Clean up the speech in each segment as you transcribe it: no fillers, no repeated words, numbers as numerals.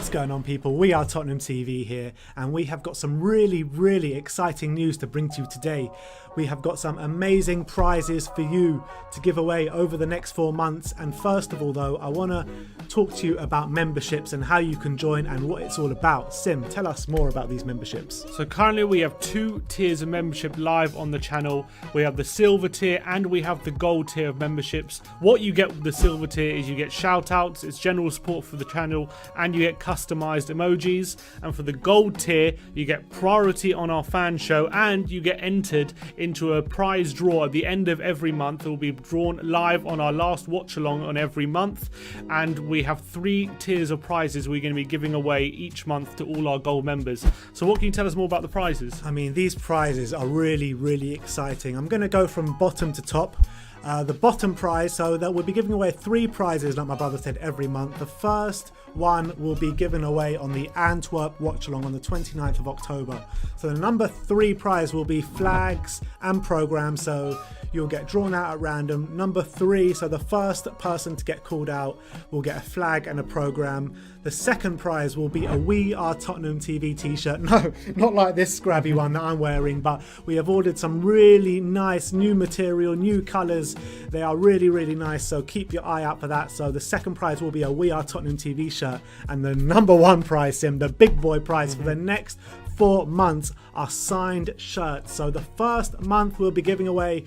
What's going on, people? We are Tottenham TV here, and we have got some really exciting news to bring to you today. We have got some amazing prizes for you to give away over the next 4 months. And first of all, though, I want to talk to you about memberships and how you can join and what it's all about. Sim, tell us more about these memberships. So currently we have 2 tiers of membership live on the channel. We have the silver tier and we have the gold tier of memberships. What you get with the silver tier is you get shout outs, it's general support for the channel, and you get customized emojis. And for the gold tier, you get priority on our fan show, and you get entered into a prize draw at the end of every month. It will be drawn live on our last watch along on every month, and we have 3 tiers of prizes we're going to be giving away each month to all our gold members. So what can you tell us more about the prizes? I mean, these prizes are really exciting. I'm going to go from bottom to top. The bottom prize, so that we'll be giving away 3 prizes, like my brother said, every month. The first one will be given away on the Antwerp watch along on the 29th of October. So the number 3 prize will be flags and programs, so you'll get drawn out at random. Number 3, so the first person to get called out will get a flag and a program. The second prize will be a We Are Tottenham TV t-shirt. No, not like this scrabby one that I'm wearing, but we have ordered some really nice new material, new colours. They are really nice, so keep your eye out for that. So the second prize will be a We Are Tottenham TV shirt, and the number 1 prize, Sim, the big boy prize for the next 4 months are signed shirts. So the first month we'll be giving away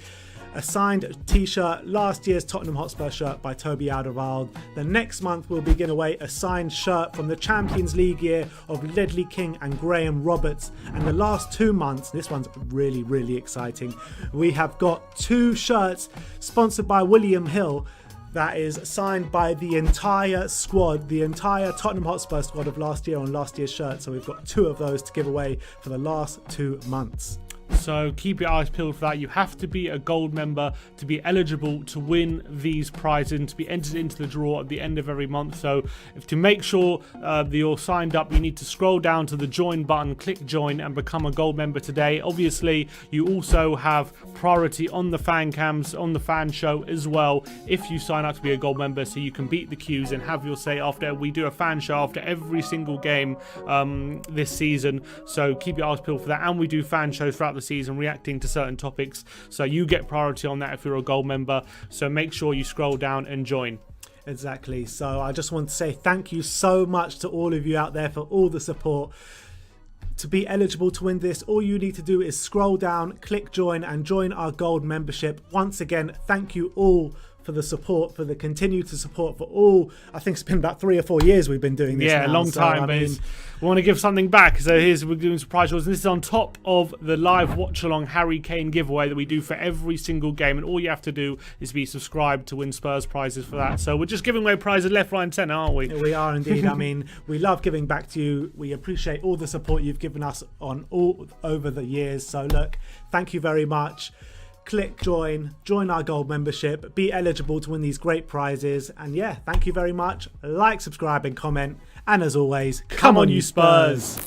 a signed t-shirt, last year's Tottenham Hotspur shirt by Toby Alderweireld. The next month we'll be giving away a signed shirt from the Champions League year of Ledley King and Graham Roberts. And the last 2 months, this one's really exciting, we have got 2 shirts sponsored by William Hill that is signed by the entire squad, the entire Tottenham Hotspur squad of last year on last year's shirt. So we've got 2 of those to give away for the last 2 months. So keep your eyes peeled for that. You have to be a gold member to be eligible to win these prizes and to be entered into the draw at the end of every month. So to make sure that you're signed up, you need to scroll down to the join button, click join, and become a gold member today. Obviously, you also have priority on the fan cams, on the fan show as well, if you sign up to be a gold member, so you can beat the queues and have your say after. We do a fan show after every single game this season, so keep your eyes peeled for that. And we do fan shows throughout the season reacting to certain topics, so you get priority on that if you're a gold member. So make sure you scroll down and join. Exactly. So I just want to say thank you so much to all of you out there for all the support. To be eligible to win this, all you need to do is scroll down, click join, and join our gold membership. Once again, thank you all for the support, for the continued support for all. I think it's been about 3 or 4 years we've been doing this. Yeah, now. a long time. But we want to give something back. So we're doing surprise draws. This is on top of the live watch along Harry Kane giveaway that we do for every single game. And all you have to do is be subscribed to win Spurs prizes for that. So we're just giving away prizes left, right, and centre, aren't we? We are indeed. I mean, we love giving back to you. We appreciate all the support you've given us on all over the years. So look, thank you very much. Click join our gold membership, be eligible to win these great prizes. And yeah, thank you very much. Like, subscribe, and comment. And as always, come on you Spurs!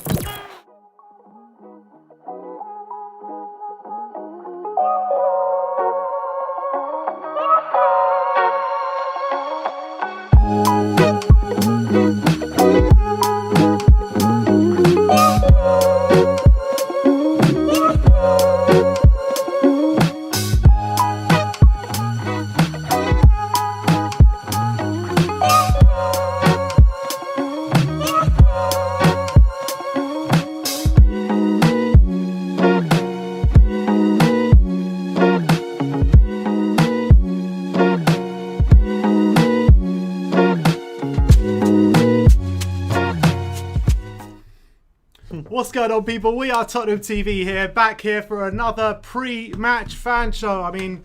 What's going on, people? We are Tottenham TV here, back here for another pre-match fan show. I mean,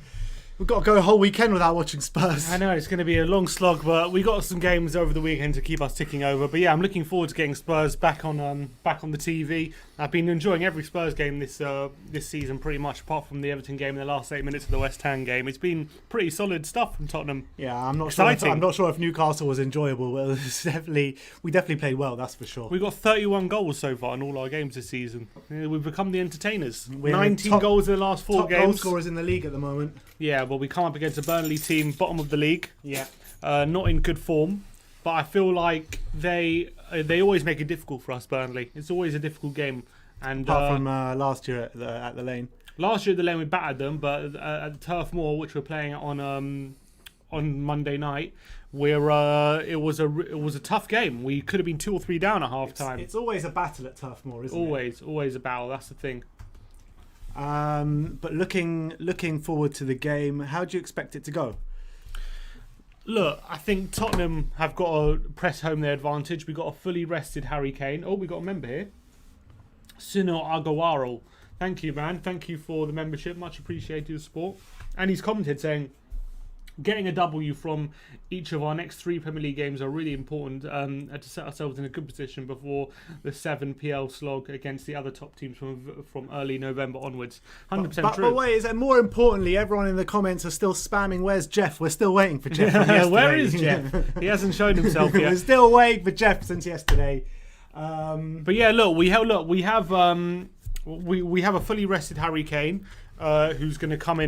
we've got to go a whole weekend without watching Spurs. I know, it's going to be a long slog, but we got some games over the weekend to keep us ticking over. But yeah, I'm looking forward to getting Spurs back on the TV. I've been enjoying every Spurs game this season, pretty much, apart from the Everton game in the last 8 minutes of the West Ham game. It's been pretty solid stuff from Tottenham. Yeah, I'm not sure if Newcastle was enjoyable, but we definitely played well, that's for sure. We got 31 goals so far in all our games this season. We've become the entertainers. 19 goals in the last 4 games. Top goal scorers in the league at the moment. Yeah, well, we come up against a Burnley team, bottom of the league. Yeah. Not in good form. But I feel like they they always make it difficult for us, Burnley. It's always a difficult game. And Apart from last year at the Lane. Last year at the Lane we battered them, but at the Turf Moor, which we're playing on Monday night, it was a tough game. We could have been 2 or 3 down at half time. It's always a battle at Turf Moor, isn't it? Always a battle. That's the thing. But looking forward to the game, how do you expect it to go? Look, I think Tottenham have got to press home their advantage. We got a fully rested Harry Kane. Oh, we got a member here, Sino Agawaro. Thank you, man. Thank you for the membership. Much appreciated the support. And he's commented saying, getting a W from each of our next 3 Premier League games are really important to set ourselves in a good position before the 7 PL slog against the other top teams from early November onwards. 100% true. But wait, is it more importantly, everyone in the comments are still spamming, where's Jeff? We're still waiting for Jeff. Where is Jeff? He hasn't shown himself yet. We're still waiting for Jeff since yesterday. But yeah, we have a fully rested Harry Kane, who's going to come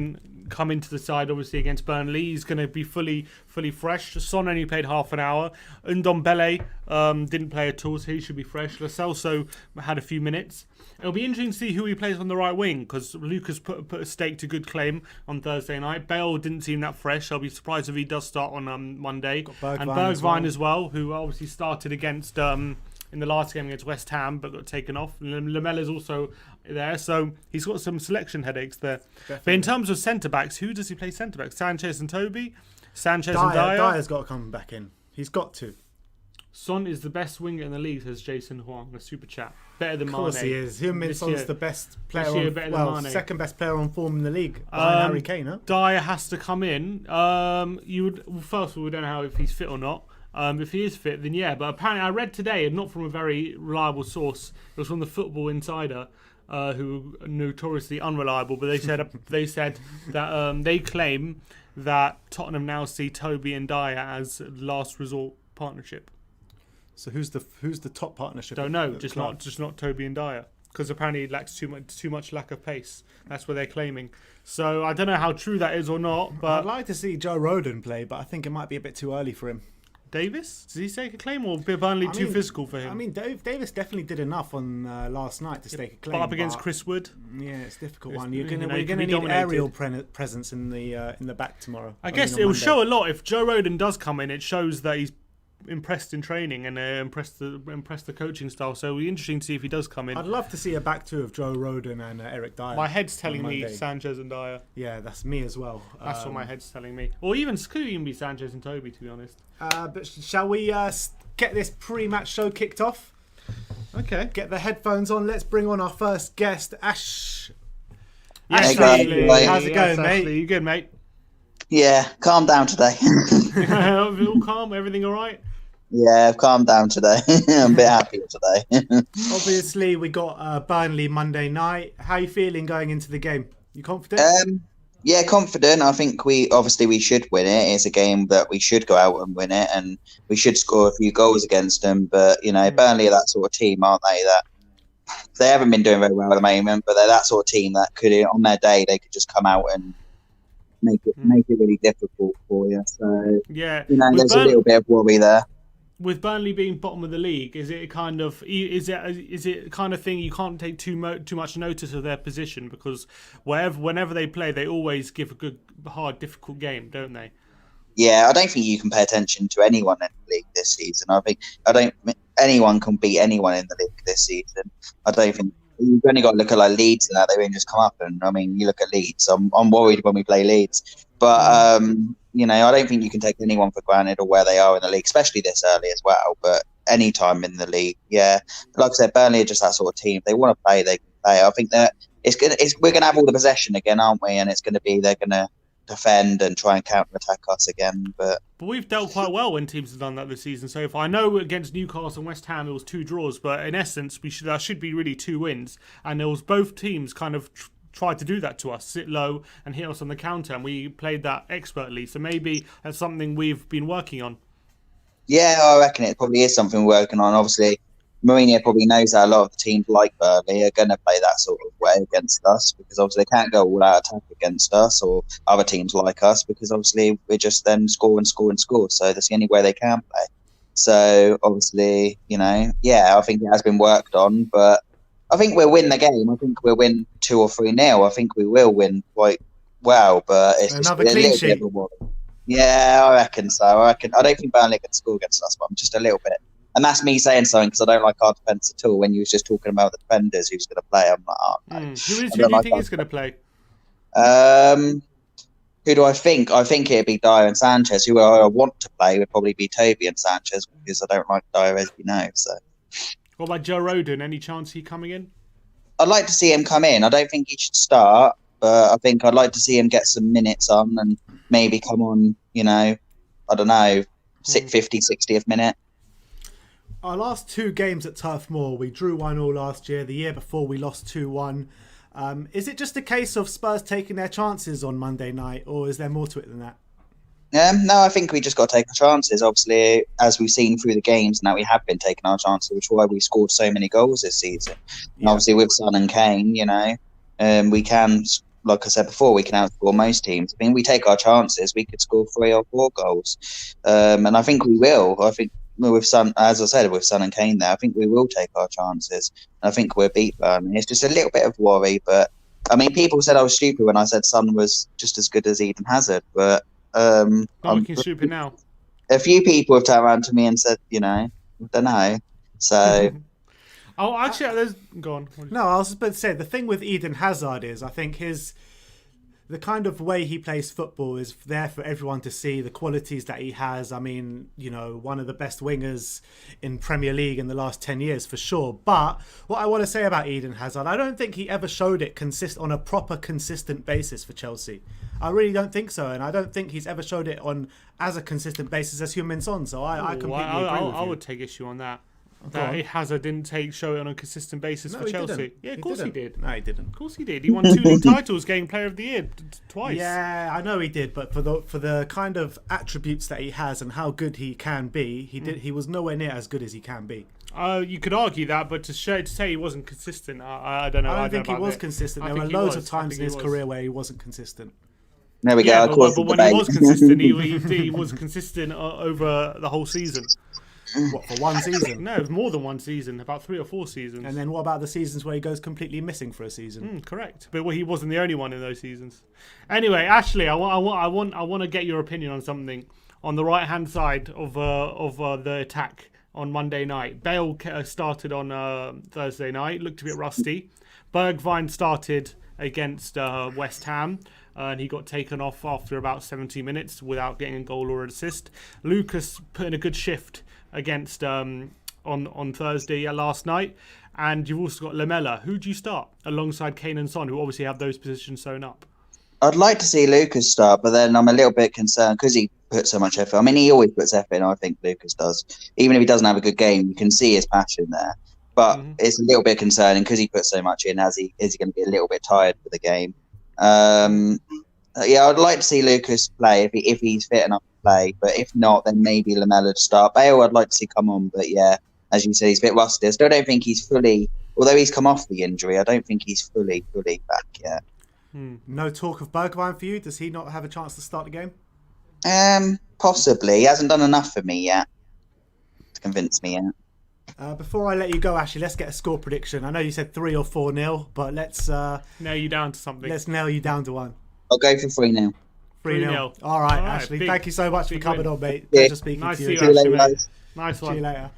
into the side, obviously, against Burnley. He's going to be fully fresh. Son only played half an hour. Ndombele didn't play at all, so he should be fresh. Lo Celso had a few minutes. It'll be interesting to see who he plays on the right wing, because Lucas put a stake to good claim on Thursday night. Bale didn't seem that fresh. I'll be surprised if he does start on Monday. And Bergwijn as well, who obviously started against in the last game against West Ham, but got taken off. Lamella's also there, so he's got some selection headaches there. Definitely. But in terms of centre-backs, who does he play centre-backs? Sanchez and Toby? Sanchez and Dyer? Dyer's got to come back in. He's got to. Son is the best winger in the league, says Jason Huang, a super chat. Better than Mane. Of course he is. Heung-min Son's the best player second best player on form in the league behind Harry Kane, huh? Dyer has to come in. First of all, we don't know if he's fit or not. If he is fit, then yeah. But apparently, I read today, and not from a very reliable source, it was from the Football Insider, who are notoriously unreliable. But they said that they claim that Tottenham now see Toby and Dyer as last resort partnership. So who's the top partnership? Don't know. Just not Toby and Dyer, because apparently he lacks too much lack of pace. That's what they're claiming. So I don't know how true that is or not. But I'd like to see Joe Rodon play, but I think it might be a bit too early for him. Davis? Does he stake a claim, or Burnley too physical for him? I mean, Davis definitely did enough on last night to stake a claim. But up against Chris Wood? Yeah, it's a difficult one. We're going to need aerial presence in the back tomorrow. I guess it will show a lot. If Joe Rodon does come in, it shows that he's impressed in training and impressed the coaching style. So it'll be interesting to see if he does come in. I'd love to see a back two of Joe Rodon and Eric Dyer. My head's telling me Sanchez and Dyer. Yeah, that's me as well. That's what my head's telling me. Or even could even be Sanchez and Toby, to be honest. But shall we get this pre-match show kicked off? Okay. Get the headphones on. Let's bring on our first guest, Ash. Ashley, how's it going, mate? Ashley, you good, mate? Yeah, calm down today. All calm? Everything all right? Yeah, I've calmed down today. I'm a bit happier today. Obviously, we got Burnley Monday night. How are you feeling going into the game? You confident? Yeah, confident. I think we should win it. It's a game that we should go out and win it, and we should score a few goals against them. But Burnley are that sort of team, aren't they? That they haven't been doing very well at the moment, but they're that sort of team that could, on their day, they could just come out and make it really difficult for you. So yeah, there's a little bit of worry there. With Burnley being bottom of the league, is it kind of thing you can't take too much notice of their position, because whenever they play, they always give a good, hard, difficult game, don't they? Yeah, I don't think you can pay attention to anyone in the league this season. Anyone can beat anyone in the league this season. I don't think you've only got to look at like Leeds and that they've only just come up, and I mean you look at Leeds. I'm worried when we play Leeds, but I don't think you can take anyone for granted or where they are in the league, especially this early as well. But any time in the league, yeah. Like I said, Burnley are just that sort of team. If they want to play, they can play. I think that we're gonna have all the possession again, aren't we? And it's gonna be they're gonna defend and try and counter-attack us again. But we've dealt quite well when teams have done that this season so far. I know against Newcastle and West Ham it was 2 draws, but in essence there should be really 2 wins. And it was both teams kind of tried to do that to us, sit low and hit us on the counter, and we played that expertly. So maybe that's something we've been working on. Yeah, I reckon it probably is something we're working on. Obviously, Mourinho probably knows that a lot of the teams like Burnley are going to play that sort of way against us, because obviously they can't go all out attack against us or other teams like us, because obviously we're just then score and score and score. So that's the only way they can play. So obviously, I think it has been worked on, but I think we'll win the game. I think we'll win 2 or 3-0. I think we will win quite well, but it's just Another a clean little bit sheet. of a worry. Yeah, I reckon so. I don't think Burnley can score against us, but I'm just a little bit. And that's me saying something because I don't like our defence at all. When you was just talking about the defenders who's going to play, I'm like, oh no. Who do you think is going to play? Who do I think? I think it'd be Dyer and Sanchez. Who I want to play would probably be Toby and Sanchez because I don't like Dyer, as you know. So. What about Joe Rodon? Any chance he coming in? I'd like to see him come in. I don't think he should start, but I think I'd like to see him get some minutes on and maybe come on, I don't know, 50, 60th minute. Our last 2 games at Turf Moor, we drew 1-1 last year. The year before, we lost 2-1. Is it just a case of Spurs taking their chances on Monday night, or is there more to it than that? No, I think we just got to take our chances. Obviously, as we've seen through the games, now we have been taking our chances, which is why we scored so many goals this season. And obviously, with Son and Kane, we can, like I said before, we can outscore most teams. I mean, we take our chances, we could score 3 or 4 goals, and I think we will. I think with Son, as I said, with Son and Kane there, I think we will take our chances. And I think we'll beat Burnley. It's just a little bit of worry, but I mean, people said I was stupid when I said Son was just as good as Eden Hazard, but. Not looking stupid now. A few people have turned around to me and said, I don't know. So. Oh, actually, go on. No, I was just about to say the thing with Eden Hazard is I think the kind of way he plays football is there for everyone to see, the qualities that he has. I mean, one of the best wingers in Premier League in the last 10 years for sure. But what I want to say about Eden Hazard, I don't think he ever showed it on a proper consistent basis for Chelsea. I really don't think so, and I don't think he's ever showed it on as a consistent basis as Heung-min Son. So I completely agree with you. I would take issue on that. That Hazard didn't show it on a consistent basis for Chelsea. Didn't. Yeah, of course he did. No, he didn't. Of course he did. He won 2 league titles, getting Player of the Year twice. Yeah, I know he did, but for the kind of attributes that he has and how good he can be, he was nowhere near as good as he can be. You could argue that, but to say he wasn't consistent, I don't know. I don't think he was consistent. There were loads of times in his career where he wasn't consistent. There we go. But when he was consistent, he was consistent over the whole season. What, for one season? No, it was more than one season, about 3 or 4 seasons. And then what about the seasons where he goes completely missing for a season? Correct, but he wasn't the only one in those seasons. Anyway, Ashley, I want to get your opinion on something. On the right hand side of the attack on Monday night, Bale started on Thursday night, looked a bit rusty. Bergwijn started against West Ham. And he got taken off after about 70 minutes without getting a goal or an assist. Lucas put in a good shift against on Thursday last night. And you've also got Lamela. Who do you start alongside Kane and Son, who obviously have those positions sewn up? I'd like to see Lucas start, but then I'm a little bit concerned because he put so much effort. I mean, he always puts effort in, I think Lucas does. Even if he doesn't have a good game, you can see his passion there. But it's a little bit concerning because he put so much in. Is he going to be a little bit tired for the game? I'd like to see Lucas play if he's fit enough to play, but if not, then maybe Lamela to start. Bale, I'd like to see come on, but yeah, as you said, he's a bit rusty. I still don't think he's fully, although he's come off the injury, I don't think he's fully back yet. No talk of Bergwijn for you? Does he not have a chance to start the game? Possibly. He hasn't done enough for me yet to convince me yet. Before I let you go, Ashley, let's get a score prediction. I know you said 3 or 4-0, but let's nail you down to something. Let's nail you down to one. I'll go for 3-0. 3-0. All right, Ashley. Thank you so much for coming on, mate. Yeah. Pleasure speaking to you. See you later, mate. Nice one. See you later.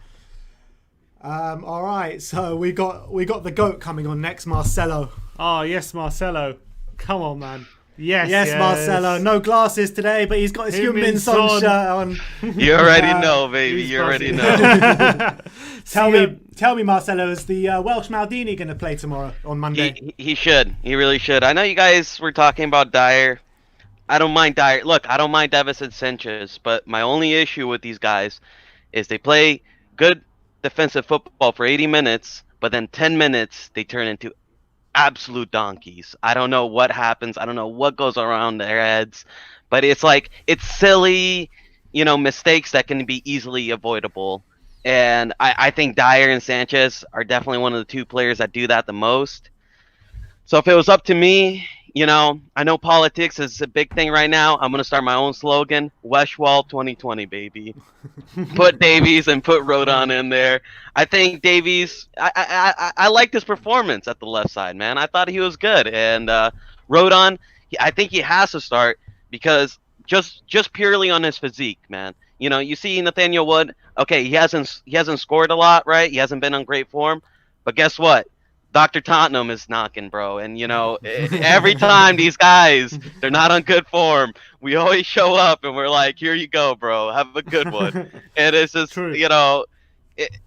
All right, so we got the GOAT coming on next, Marcelo. Oh, yes, Marcelo. Come on, man. Yes, Marcelo. No glasses today, but he's got his Heung-min Son shirt on. You already know, baby. You already know. Tell me, Marcelo, is the Welsh Maldini going to play tomorrow on Monday? He should. He really should. I know you guys were talking about Dyer. I don't mind Dyer. Look, I don't mind Davis and Sanchez, but my only issue with these guys is they play good defensive football for 80 minutes, but then 10 minutes they turn into absolute donkeys. I don't know what happens. I don't know what goes around their heads, but it's silly, mistakes that can be easily avoidable. And I think Dyer and Sanchez are definitely one of the 2 players that do that the most. So if it was up to me, I know politics is a big thing right now. I'm gonna start my own slogan: Westwall 2020, baby. Put Davies and put Rodon in there. I think Davies. I liked his performance at the left side, man. I thought he was good, and Rodon. I think he has to start because just purely on his physique, man. You see Nathaniel Wood. Okay, he hasn't scored a lot, right? He hasn't been on great form, but guess what? Dr. Tottenham is knocking, bro. And, every time these guys, they're not on good form, we always show up and we're like, here you go, bro. Have a good one. And it's just, True.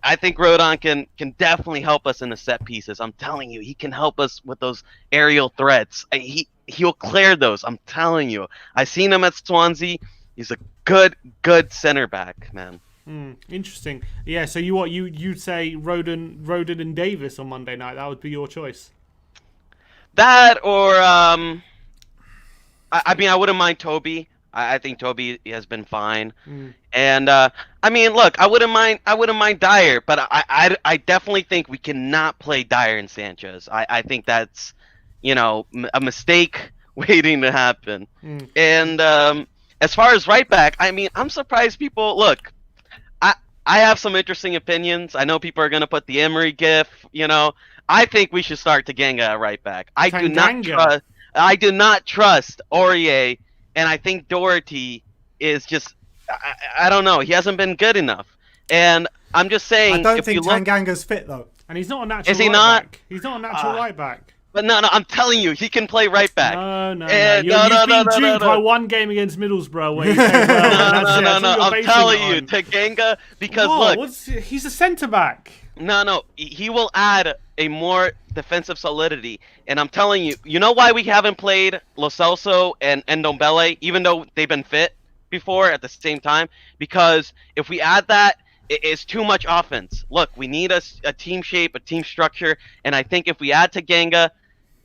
I think Rodon can definitely help us in the set pieces. I'm telling you, he can help us with those aerial threats. He'll clear those. I'm telling you. I seen him at Swansea. He's a good center back, man. Interesting. Yeah. So you'd say Rodon and Davis on Monday night. That would be your choice. That or I mean, I wouldn't mind Toby. I think Toby has been fine. And I mean, look, I wouldn't mind Dyer, but I definitely think we cannot play Dyer and Sanchez. I think that's a mistake waiting to happen. And as far as right back, I mean, I'm surprised people look. I have some interesting opinions. I know people are gonna put the Emery gif. I think we should start Tanganga at right back. I do not trust Aurier, and I think Doherty is just. I don't know. He hasn't been good enough, and I'm just saying. I don't think Tanganga's fit though, and he's not a natural. Is he not? Back. He's not a natural right back. But no, I'm telling you, he can play right back. No. You've been duped by one game against Middlesbrough where you played well. No. I'm telling you, Tanganga, because look, he's a centre back. No, he will add a more defensive solidity, and I'm telling you, you know why we haven't played Lo Celso and Ndombele, even though they've been fit before at the same time, because if we add that, it's too much offense. Look, we need a team shape, a team structure, and I think if we add Tanganga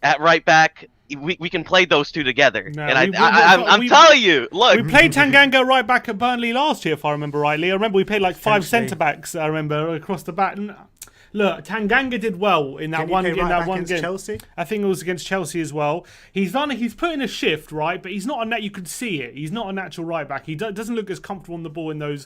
at right back, we can play those two together. No, and I'm telling you, look. We played Tanganga right back at Burnley last year, if I remember rightly. I remember we played like 5 centre-backs, I remember, across the back. Look, Tanganga did well in that one game. Chelsea? I think it was against Chelsea as well. He's put in a shift, right? But he's not you could see it. He's not a natural right back. He doesn't look as comfortable on the ball in those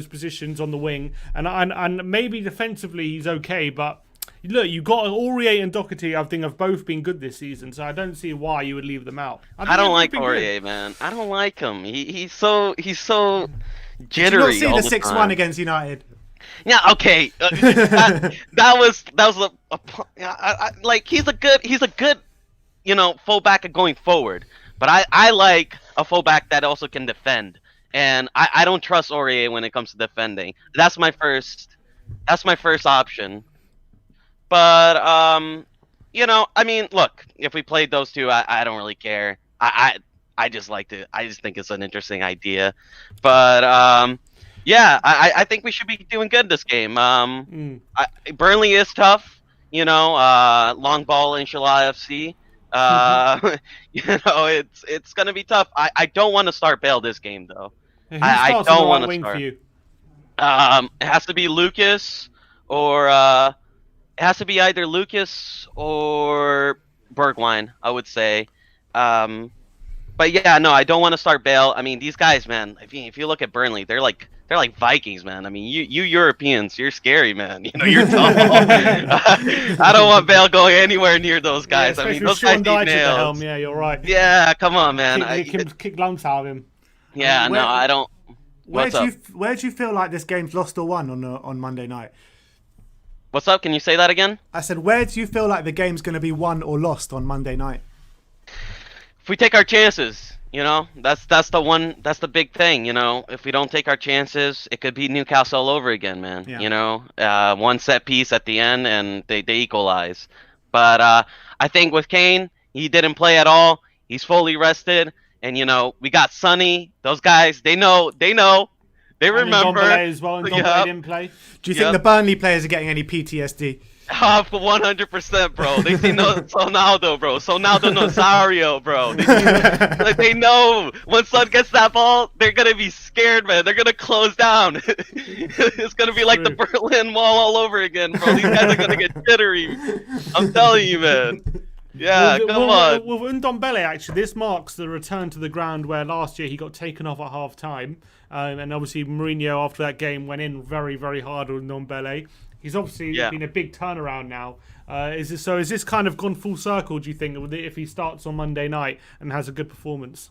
positions on the wing. And maybe defensively he's okay, but look, you got Aurier and Doherty. I think have both been good this season, so I don't see why you would leave them out. I don't like Aurier, man. I don't like him. He's so jittery. Did you not see the 6-1 against United? Yeah, okay. That was like he's a good fullback going forward. But I like a fullback that also can defend, and I don't trust Aurier when it comes to defending. That's my first option. But I mean, look, if we played those two, I don't really care. I just think it's an interesting idea. But yeah, I think we should be doing good this game. Burnley is tough, long ball, inshallah FC. It's gonna be tough. I don't want to start Bale this game though. I don't want to start. For you? It has to be Lucas or it has to be either Lucas or Bergwijn, I would say. But yeah, no, I don't want to start Bale. I mean, these guys, man. If you look at Burnley, they're like Vikings, man. I mean, you Europeans, you're scary, man. You're tall. I don't want Bale going anywhere near those guys. Yeah, I mean, those guys need nails. Yeah, you're right. Yeah, come on, man. Kick lumps out of him. Yeah, no, I don't. Where do you feel like this game's lost or won on Monday night? What's up? Can you say that again? I said, where do you feel like the game's going to be won or lost on Monday night? If we take our chances, that's the big thing, if we don't take our chances, it could be Newcastle all over again, man. Yeah. One set piece at the end and they equalize. But I think with Kane, he didn't play at all. He's fully rested, and we got Sonny. Those guys, they know. They remember. As well, and Ndombele didn't play. Do you think the Burnley players are getting any PTSD? 100%, bro. They see Sonaldo, bro. Sonaldo Nazario, bro. They know once Son gets that ball, they're gonna be scared, man. They're gonna close down. It's gonna be like the Berlin Wall all over again, bro. These guys are gonna get jittery. I'm telling you, man. Yeah, come on. With Ndombele, actually, this marks the return to the ground where last year he got taken off at half time. And obviously, Mourinho, after that game, went in very, very hard on Ndombele. He's obviously been a big turnaround now. Is this kind of gone full circle, do you think, if he starts on Monday night and has a good performance?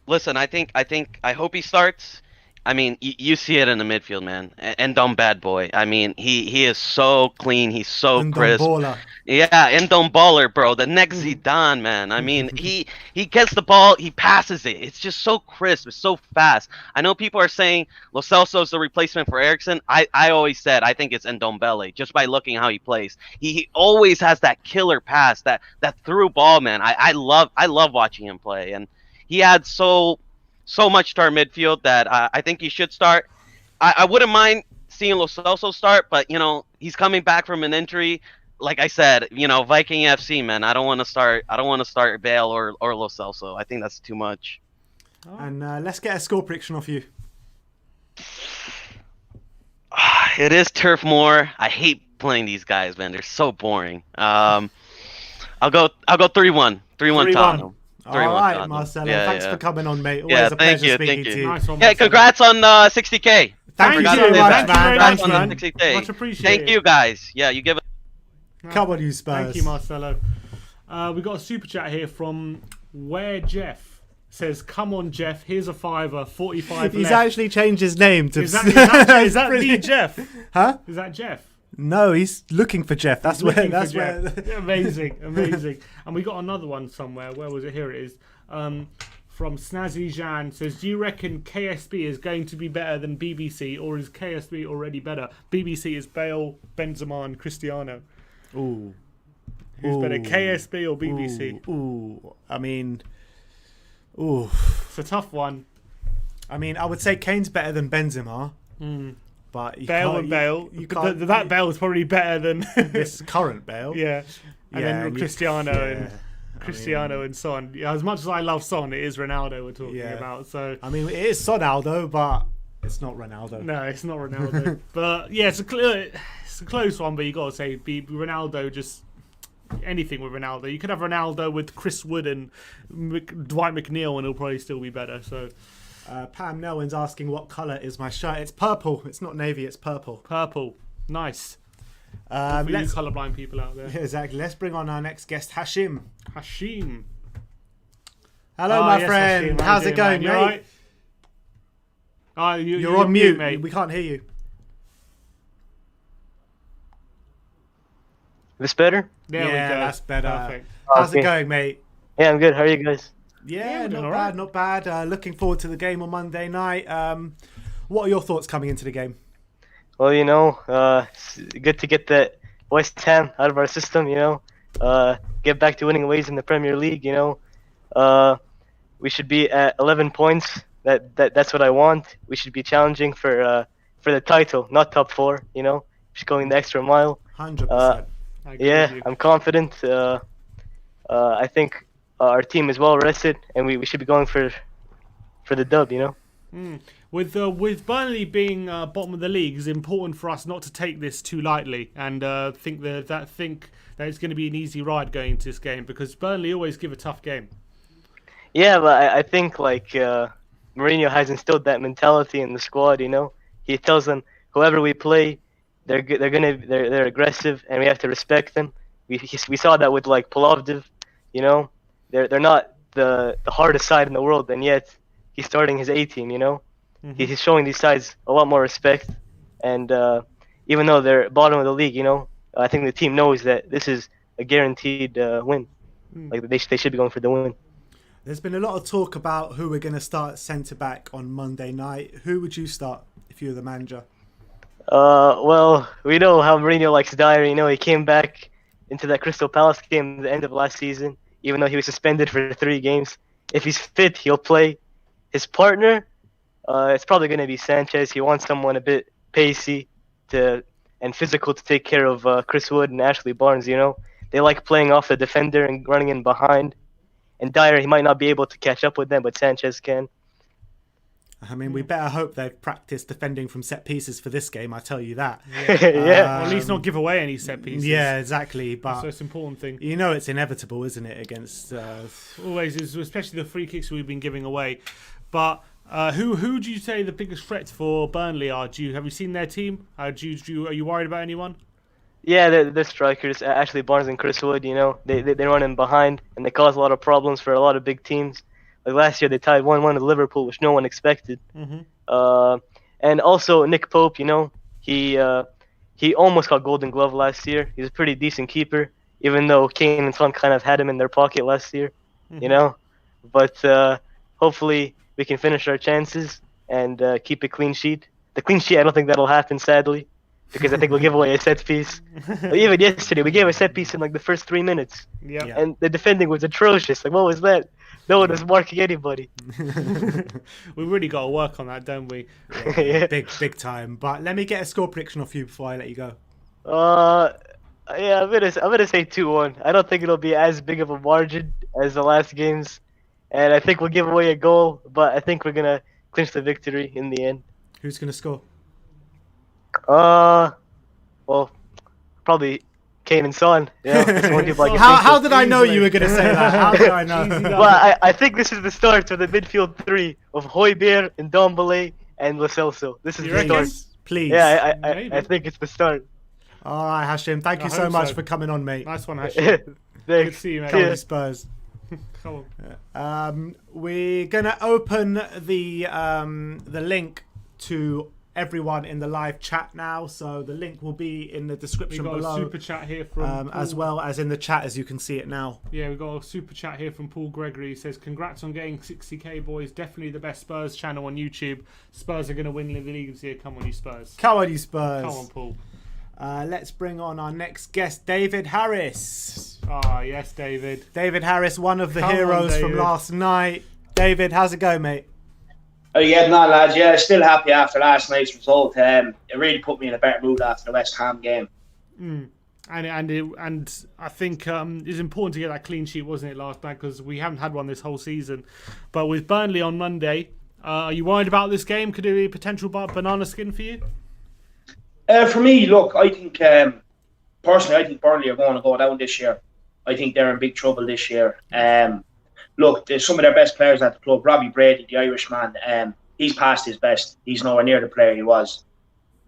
Listen, I hope he starts. I mean, you see it in the midfield, man. And Dumb Bad Boy. I mean, he is so clean. He's so crisp. Baller. Yeah, and Dumb Baller, bro. The next Zidane, man. I mean, he gets the ball, he passes it. It's just so crisp. It's so fast. I know people are saying Lo Celso's the replacement for Eriksen. I always said I think it's Ndombele just by looking how he plays. He always has that killer pass, that through ball, man. I love watching him play, and he adds so much to our midfield that I think he should start. I wouldn't mind seeing Lo Celso start, but he's coming back from an injury. Like I said, Viking FC, man. I don't want to start Bale or Lo Celso. I think that's too much. And let's get a score prediction off you. It is Turf Moor. I hate playing these guys, man. They're so boring. I'll go 3-1. 3-1 Tottenham. All right, Marcelo. Thanks for coming on, mate. Always a pleasure speaking to you. Nice one, Yeah, congrats on 60K. Thank you so much, man. Thank Thank you, you. man. 60K. Much appreciated. Thank you, guys. Yeah, you give it. Come on, you Spurs. Thank you, Marcelo. We got a super chat here from Where Jeff says, "Come on, Jeff. Here's a fiver. 45 He's left." actually changed his name to. Is that the Jeff? Huh? Is that Jeff? No, he's looking for Jeff. That's where. That's where. Amazing. And we got another one somewhere. Where was it? Here it is. From Snazzy Jan says, "Do you reckon KSB is going to be better than BBC, or is KSB already better?" BBC is Bale, Benzema, and Cristiano. Ooh. Who's better, KSB or BBC? Ooh. I mean. Ooh. It's a tough one. I mean, I would say Kane's better than Benzema. But Bale. You can't, that Bale is probably better than this current Bale. Yeah. And then Cristiano and Cristiano and Son. Yeah, as much as I love Son, it is Ronaldo we're talking about. So I mean, it is Sonaldo, but it's not Ronaldo. No, it's not Ronaldo. But yeah, it's a close one. But you got to say, be Ronaldo. Just anything with Ronaldo. You could have Ronaldo with Chris Wood and Dwight McNeil, and it'll probably still be better. So. Pam Nelwyn's asking what colour is my shirt. It's purple. It's not navy. It's purple. Purple. Nice. For you colourblind people out there. Exactly. Let's bring on our next guest, Hashim. Hello, my friend. Hashim. How's it going, mate? Right? You're on mute, mate. We can't hear you. This better? There we go. That's better. Perfect. How's it going, mate? Yeah, I'm good. How are you guys? Yeah, not bad. Looking forward to the game on Monday night. What are your thoughts coming into the game? Well, it's good to get that West Ham out of our system, get back to winning ways in the Premier League, we should be at 11 points. That's what I want. We should be challenging for the title, not top 4, just going the extra mile. 100%. Yeah, I'm confident. I think our team is well rested, and we should be going for the dub, With Burnley being bottom of the league, it's important for us not to take this too lightly and think that it's going to be an easy ride going into this game, because Burnley always give a tough game. Yeah, but I think Mourinho has instilled that mentality in the squad. He tells them whoever we play, they're aggressive, and we have to respect them. We saw that with Plovdiv, They're not the hardest side in the world, and yet he's starting his A team, He's showing these sides a lot more respect, and even though they're bottom of the league, I think the team knows that this is a guaranteed win. They should be going for the win. There's been a lot of talk about who we're going to start centre-back on Monday night. Who would you start if you were the manager? Well, we know how Mourinho likes Dyer. He came back into that Crystal Palace game at the end of last season, even though he was suspended for 3 games. If he's fit, he'll play. His partner, it's probably going to be Sanchez. He wants someone a bit pacey and physical to take care of Chris Wood and Ashley Barnes, They like playing off the defender and running in behind. And Dyer, he might not be able to catch up with them, but Sanchez can. I mean, we better hope they've practiced defending from set pieces for this game, I tell you that. Yeah. Or at least not give away any set pieces. Yeah, exactly. But That's the most important thing. you know it's inevitable, isn't it, against... Always is, especially the free kicks we've been giving away. But who do you say the biggest threats for Burnley are? Have you seen their team? Are you worried about anyone? Yeah, they're strikers. Ashley Barnes and Chris Wood, they run in behind, and they cause a lot of problems for a lot of big teams. Like last year, they tied 1-1 with Liverpool, which no one expected. And also Nick Pope, he almost got Golden Glove last year. He's a pretty decent keeper, even though Kane and Son kind of had him in their pocket last year, But hopefully we can finish our chances and keep a clean sheet. The clean sheet, I don't think that'll happen, sadly, because I think we'll give away a set piece. Even yesterday, we gave a set piece in like the first 3 minutes. Yeah. And the defending was atrocious. Like, what was that? No one was marking anybody. We really got to work on that, don't we? Yeah. Big time. But let me get a score prediction off you before I let you go. Yeah, I'm gonna say 2-1. I don't think it'll be as big of a margin as the last games, and I think we'll give away a goal, but I think we're gonna clinch the victory in the end. Who's going to score? Well, probably Kane and Son. That's one people I can think How of. did I know you were going to say that? How did I know? Well, I think this is the start of the midfield three of Højbjerg and Ndombele and Lo Celso. This is You the reckon? start. Please. Yeah, Maybe. I think it's the start. All right, Hashim. Thank you I so hope much so. for coming on, mate. Nice one, Ashley. Good to Thanks. see you, mate. Come Yeah. on, Spurs. Come on. We're gonna open the link to everyone in the live chat now, so the link will be in the We've description got below, a super chat here from as Paul. well as in the chat as you can see it now. Yeah, we've got a super chat here from Paul Gregory. He says, congrats on getting 60k, boys. Definitely the best Spurs channel on YouTube. Spurs are going to win the league this year. Come on, you Spurs. Come on, you Spurs. Come on, Paul. Let's bring on our next guest, David Harris. Ah, yes, David. David Harris, one of the Come on, heroes from David. last night. David, how's it going, mate? How you getting on, lads? Yeah, still happy after last night's result. It really put me in a better mood after the West Ham game. And I think it's important to get that clean sheet, wasn't it, last night? Because we haven't had one this whole season. But with Burnley on Monday, are you worried about this game? Could it be a potential banana skin for you? For me, look, I think personally, I think Burnley are going to go down this year. I think they're in big trouble this year. Look, there's some of their best players at the club. Robbie Brady, the Irishman, he's past his best. He's nowhere near the player he was.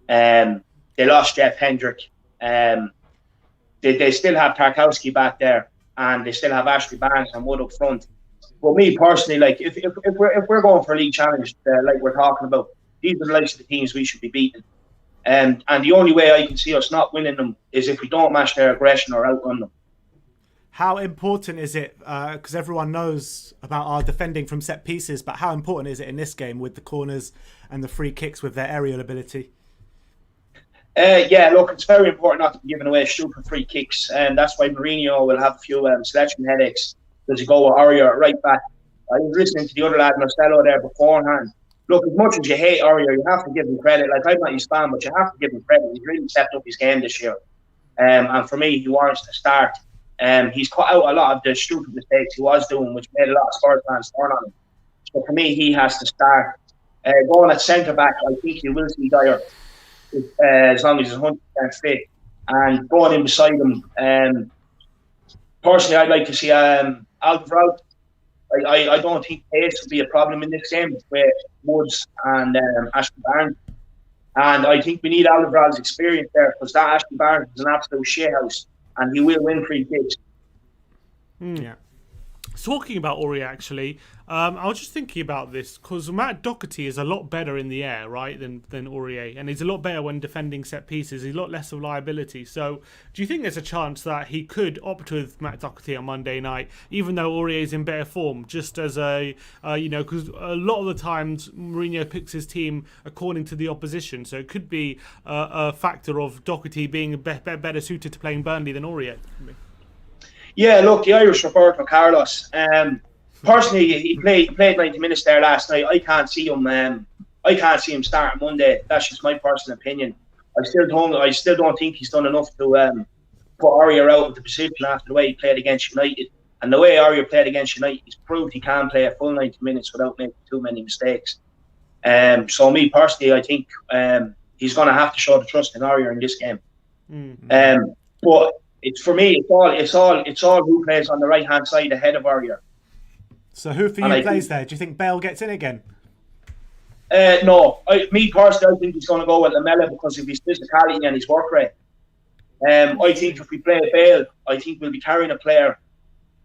They lost Jeff Hendrick. They still have Tarkowski back there, and they still have Ashley Barnes and Wood up front. But me personally, like if we're going for a league challenge, like we're talking about, these are the likes of the teams we should be beating. And the only way I can see us not winning them is if we don't match their aggression or outrun them. How important is it, because everyone knows about our defending from set pieces, but how important is it in this game with the corners and the free kicks with their aerial ability? Yeah, look, it's very important not to be giving away stupid free kicks, and that's why Mourinho will have a few selection headaches. There's a go with Aurier right back. I was listening to the other lad, Marcelo, there beforehand. Look, as much as you hate Aurier, you have to give him credit. Like, I'm not his fan, but you have to give him credit. He's really stepped up his game this year. And for me, he warrants to start. He's cut out a lot of the stupid mistakes he was doing, which made a lot of Spurs fans turn on him. So for me, he has to start. Going at centre back, I think you will see Dyer as long as he's 100% fit. And going in beside him, personally, I'd like to see Alvarez. I don't think pace will be a problem in this game with Woods and Ashley Barnes. And I think we need Alvarez's experience there, because that Ashley Barnes is an absolute shithouse. And he will win free kicks. Yeah. Talking about Aurier, actually, I was just thinking about this because Matt Doherty is a lot better in the air, right, than Aurier, and he's a lot better when defending set pieces. He's a lot less of liability. So, do you think there's a chance that he could opt with Matt Doherty on Monday night, even though Aurier is in better form, just as a because a lot of the times Mourinho picks his team according to the opposition, so it could be a factor of Doherty being better suited to playing Burnley than Aurier. Yeah, look, the Irish Roberto Carlos. Personally, he played 90 minutes there last night. I can't see him starting Monday. That's just my personal opinion. I still don't think he's done enough to put Aurier out of the position after the way he played against United. And the way Aurier played against United, he's proved he can play a full 90 minutes without making too many mistakes. So me personally, I think he's going to have to show the trust in Aurier in this game. But it's for me, it's all who plays on the right hand side ahead of Aurier. So who for you plays there? Do you think Bale gets in again? No, me personally, I think he's going to go with Lamela because of his physicality and his work rate. I think if we play Bale, I think we'll be carrying a player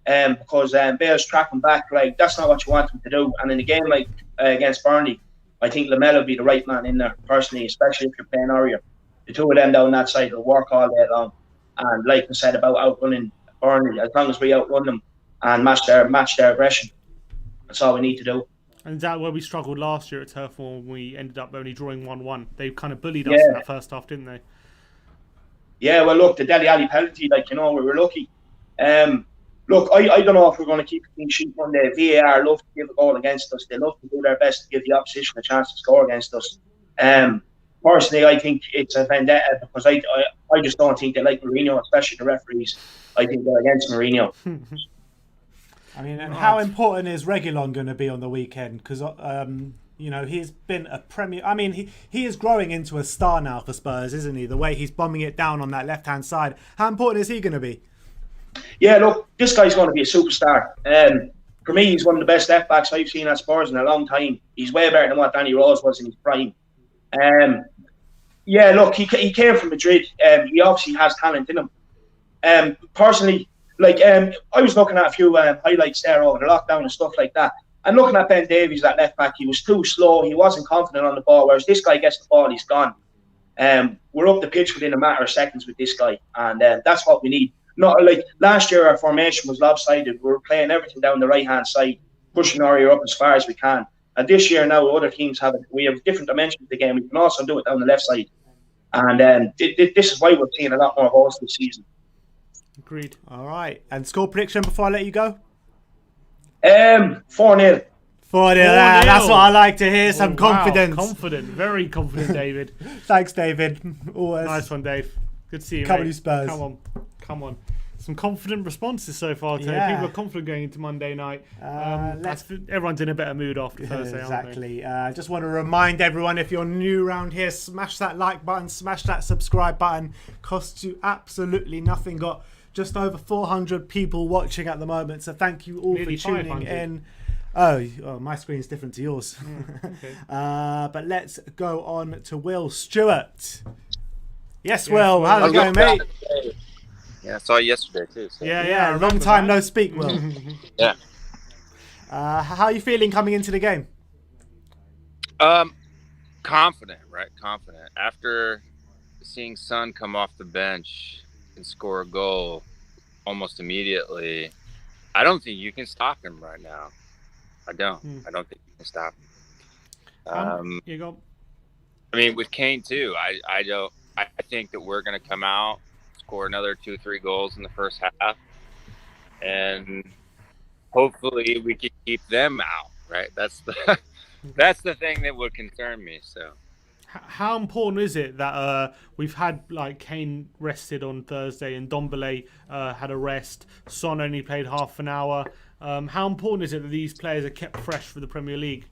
because Bale's tracking back. Like, that's not what you want him to do. And in a game like against Burnley, I think Lamela will be the right man in there, personally, especially if you're playing Aurier. The two of them down that side will work all day long. And like I said about outrunning Burnley, as long as we outrun them and match their aggression, that's all we need to do. And is that where we struggled last year at Turf Moor when we ended up only drawing 1-1? They kind of bullied us in that first half, didn't they? Yeah, well, look, the Dele Alli penalty, we were lucky. Look, I don't know if we're going to keep a clean sheet one day. VAR love to give a goal against us. They love to do their best to give the opposition a chance to score against us. Personally, I think it's a vendetta because I just don't think they like Mourinho, especially the referees. I think they're against Mourinho. I mean, and how important is Reguilon going to be on the weekend? Because, he's been a Premier... I mean, he is growing into a star now for Spurs, isn't he? The way he's bombing it down on that left-hand side. How important is he going to be? Yeah, look, this guy's going to be a superstar. For me, he's one of the best left-backs I've seen at Spurs in a long time. He's way better than what Danny Rose was in his prime. Yeah, look, he came from Madrid. He obviously has talent in him. Personally, I was looking at a few highlights there over the lockdown and stuff like that. And looking at Ben Davies at left back, he was too slow. He wasn't confident on the ball. Whereas this guy gets the ball, he's gone. We're up the pitch within a matter of seconds with this guy, and that's what we need. Not like last year, our formation was lopsided. We were playing everything down the right hand side, pushing Aurier up as far as we can. And this year now, other teams have it. We have different dimensions of the game. We can also do it down the left side, and this is why we're seeing a lot more goals this season. Agreed. All right. And score prediction before I let you go? 4-0. 4-0. That's what I like to hear. Some confidence. Confident. Very confident, David. Thanks, David. Always. Nice one, Dave. Good to see you, Come mate. on, Spurs. Come on. Some confident responses so far today. Yeah. People are confident going into Monday night. Everyone's in a better mood after Thursday, exactly. I just want to remind everyone, if you're new around here, smash that like button, smash that subscribe button. Costs you absolutely nothing. Got just over 400 people watching at the moment, so thank you all Nearly for tuning 500. in. Oh, my screen's different to yours. Okay. But let's go on to Will Stewart. Yes, Will. How's it going, mate? Yeah, I saw you yesterday too. So. Yeah. Long time no speak, Will. Yeah. How are you feeling coming into the game? Confident, right? Confident. After seeing Son come off the bench and score a goal almost immediately, I don't think you can stop him right now. I don't think you can stop him. You go. I mean, with Kane too, I think that we're going to come out, score another 2-3 goals in the first half, and hopefully we can keep them out. Right? That's the thing that would concern me. So, how important is it that we've had Kane rested on Thursday and Ndombele had a rest? Son only played half an hour. How important is it that these players are kept fresh for the Premier League?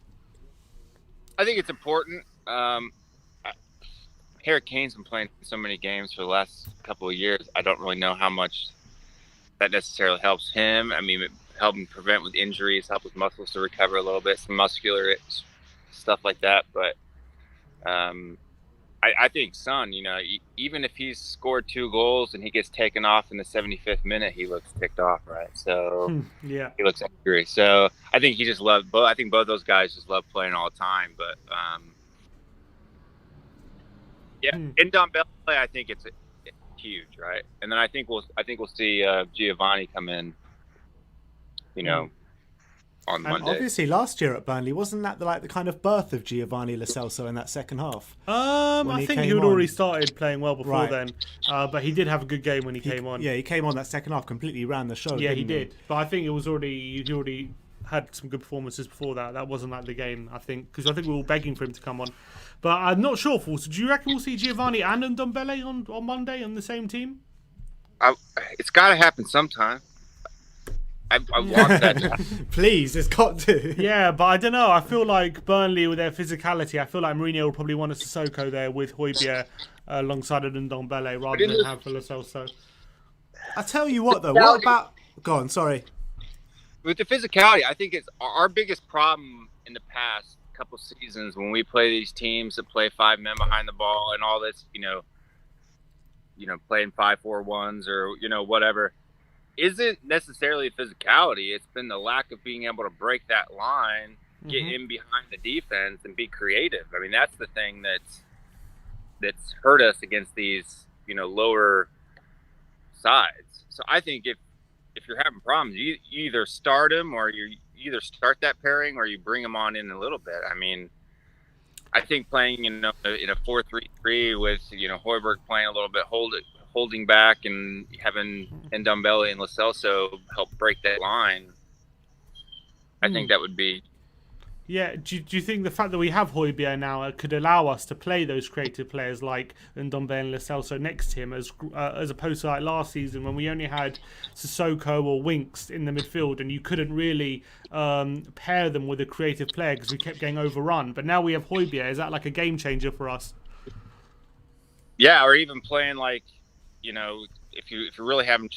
I think it's important. Harry Kane's been playing so many games for the last couple of years. I don't really know how much that necessarily helps him. I mean, it helped him prevent with injuries, help his muscles to recover a little bit, some muscular stuff like that. But I think Son, even if he's scored 2 goals and he gets taken off in the 75th minute, he looks ticked off, right? So yeah, he looks angry. So I think he just loves. I think both those guys just love playing all the time. But yeah, in Ndombele, I think it's huge, right? And then I think we'll see Giovanni come in, on Monday. Obviously, last year at Burnley, wasn't that the kind of birth of Giovanni Lo Celso in that second half? I think he had already started playing well before then, but he did have a good game when he came on. Yeah, he came on that second half, completely ran the show. Yeah, he did. But I think he already had some good performances before that. That wasn't like the game, I think, because I think we were all begging for him to come on. But I'm not sure, Forster. Do you reckon we'll see Giovanni and Ndombele on Monday on the same team? It's got to happen sometime. I want that to happen. Please, it's got to. Yeah, but I don't know. I feel like Burnley, with their physicality, I feel like Mourinho will probably want a Sissoko there with Højbjerg alongside of Ndombele rather than have Lo Celso. I tell you what, though. What about? Go on. Sorry. With the physicality, I think it's our biggest problem in the past couple seasons when we play these teams that play 5 men behind the ball and all this, playing 5-4-1s or whatever, isn't necessarily physicality. It's been the lack of being able to break that line, get in behind the defense, and be creative. I mean, that's the thing that's hurt us against these lower sides. So I think if you're having problems, you either start him or you either start that pairing or you bring him on in a little bit. I mean, I think playing in a 4-3-3 with Højbjerg playing a little bit holding back and having Ndombele and Lo Celso help break that line, I think that would be. Yeah, do you think the fact that we have Højbjerg now could allow us to play those creative players like Ndombele and Lo Celso next to him, as opposed to like last season when we only had Sissoko or Winks in the midfield and you couldn't really pair them with a creative player because we kept getting overrun. But now we have Højbjerg. Is that like a game changer for us? Yeah, or even playing like, if you're really having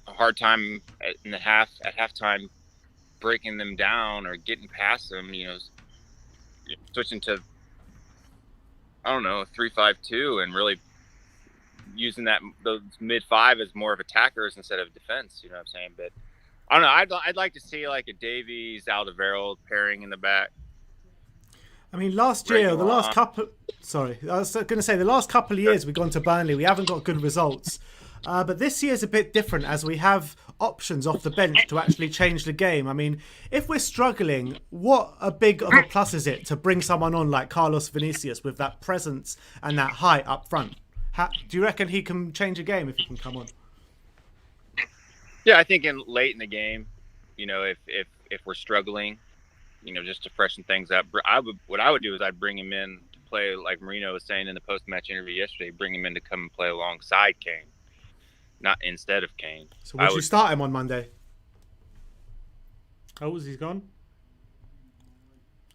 a hard time at halftime breaking them down or getting past them, switching to, I don't know, 3-5-2 and really using those mid-5 as more of attackers instead of defense, you know what I'm saying? But I don't know, I'd like to see like a Davies Alderweireld pairing in the back. I mean, last year, I was going to say the last couple of years we've gone to Burnley, we haven't got good results. But this year's a bit different as we have options off the bench to actually change the game. I mean, if we're struggling, what a big of a plus is it to bring someone on like Carlos Vinicius with that presence and that height up front? Do you reckon he can change a game if he can come on? Yeah, I think late in the game, if we're struggling, just to freshen things up, what I would do is I'd bring him in to play like Mourinho was saying in the post-match interview yesterday, bring him in to come and play alongside Kane. Not instead of Kane. So would you start him on Monday? Oh, he's gone?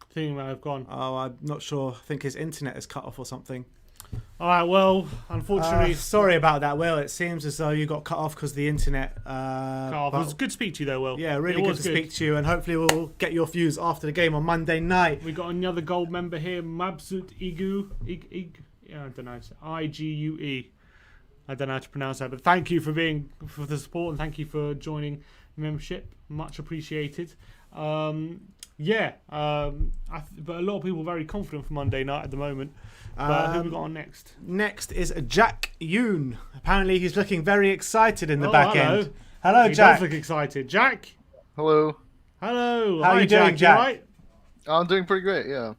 I think he might have gone. Oh, I'm not sure. I think his internet is cut off or something. All right, well, unfortunately... sorry about that, Will. It seems as though you got cut off because the internet... cut off. It was good to speak to you, though, Will. Yeah, really good to speak to you, and hopefully we'll get your views after the game on Monday night. We got another gold member here, Mabsut Igu. I don't know. IGUE. I don't know how to pronounce that, but thank you for the support and thank you for joining the membership. Much appreciated. But a lot of people are very confident for Monday night at the moment. But who have we got on next? Next is Jack Yoon. Apparently he's looking very excited in the back end. Hello, Jack. He does look excited. Jack? Hello. Hello. How are you doing, Jack? You right? I'm doing pretty great, yeah.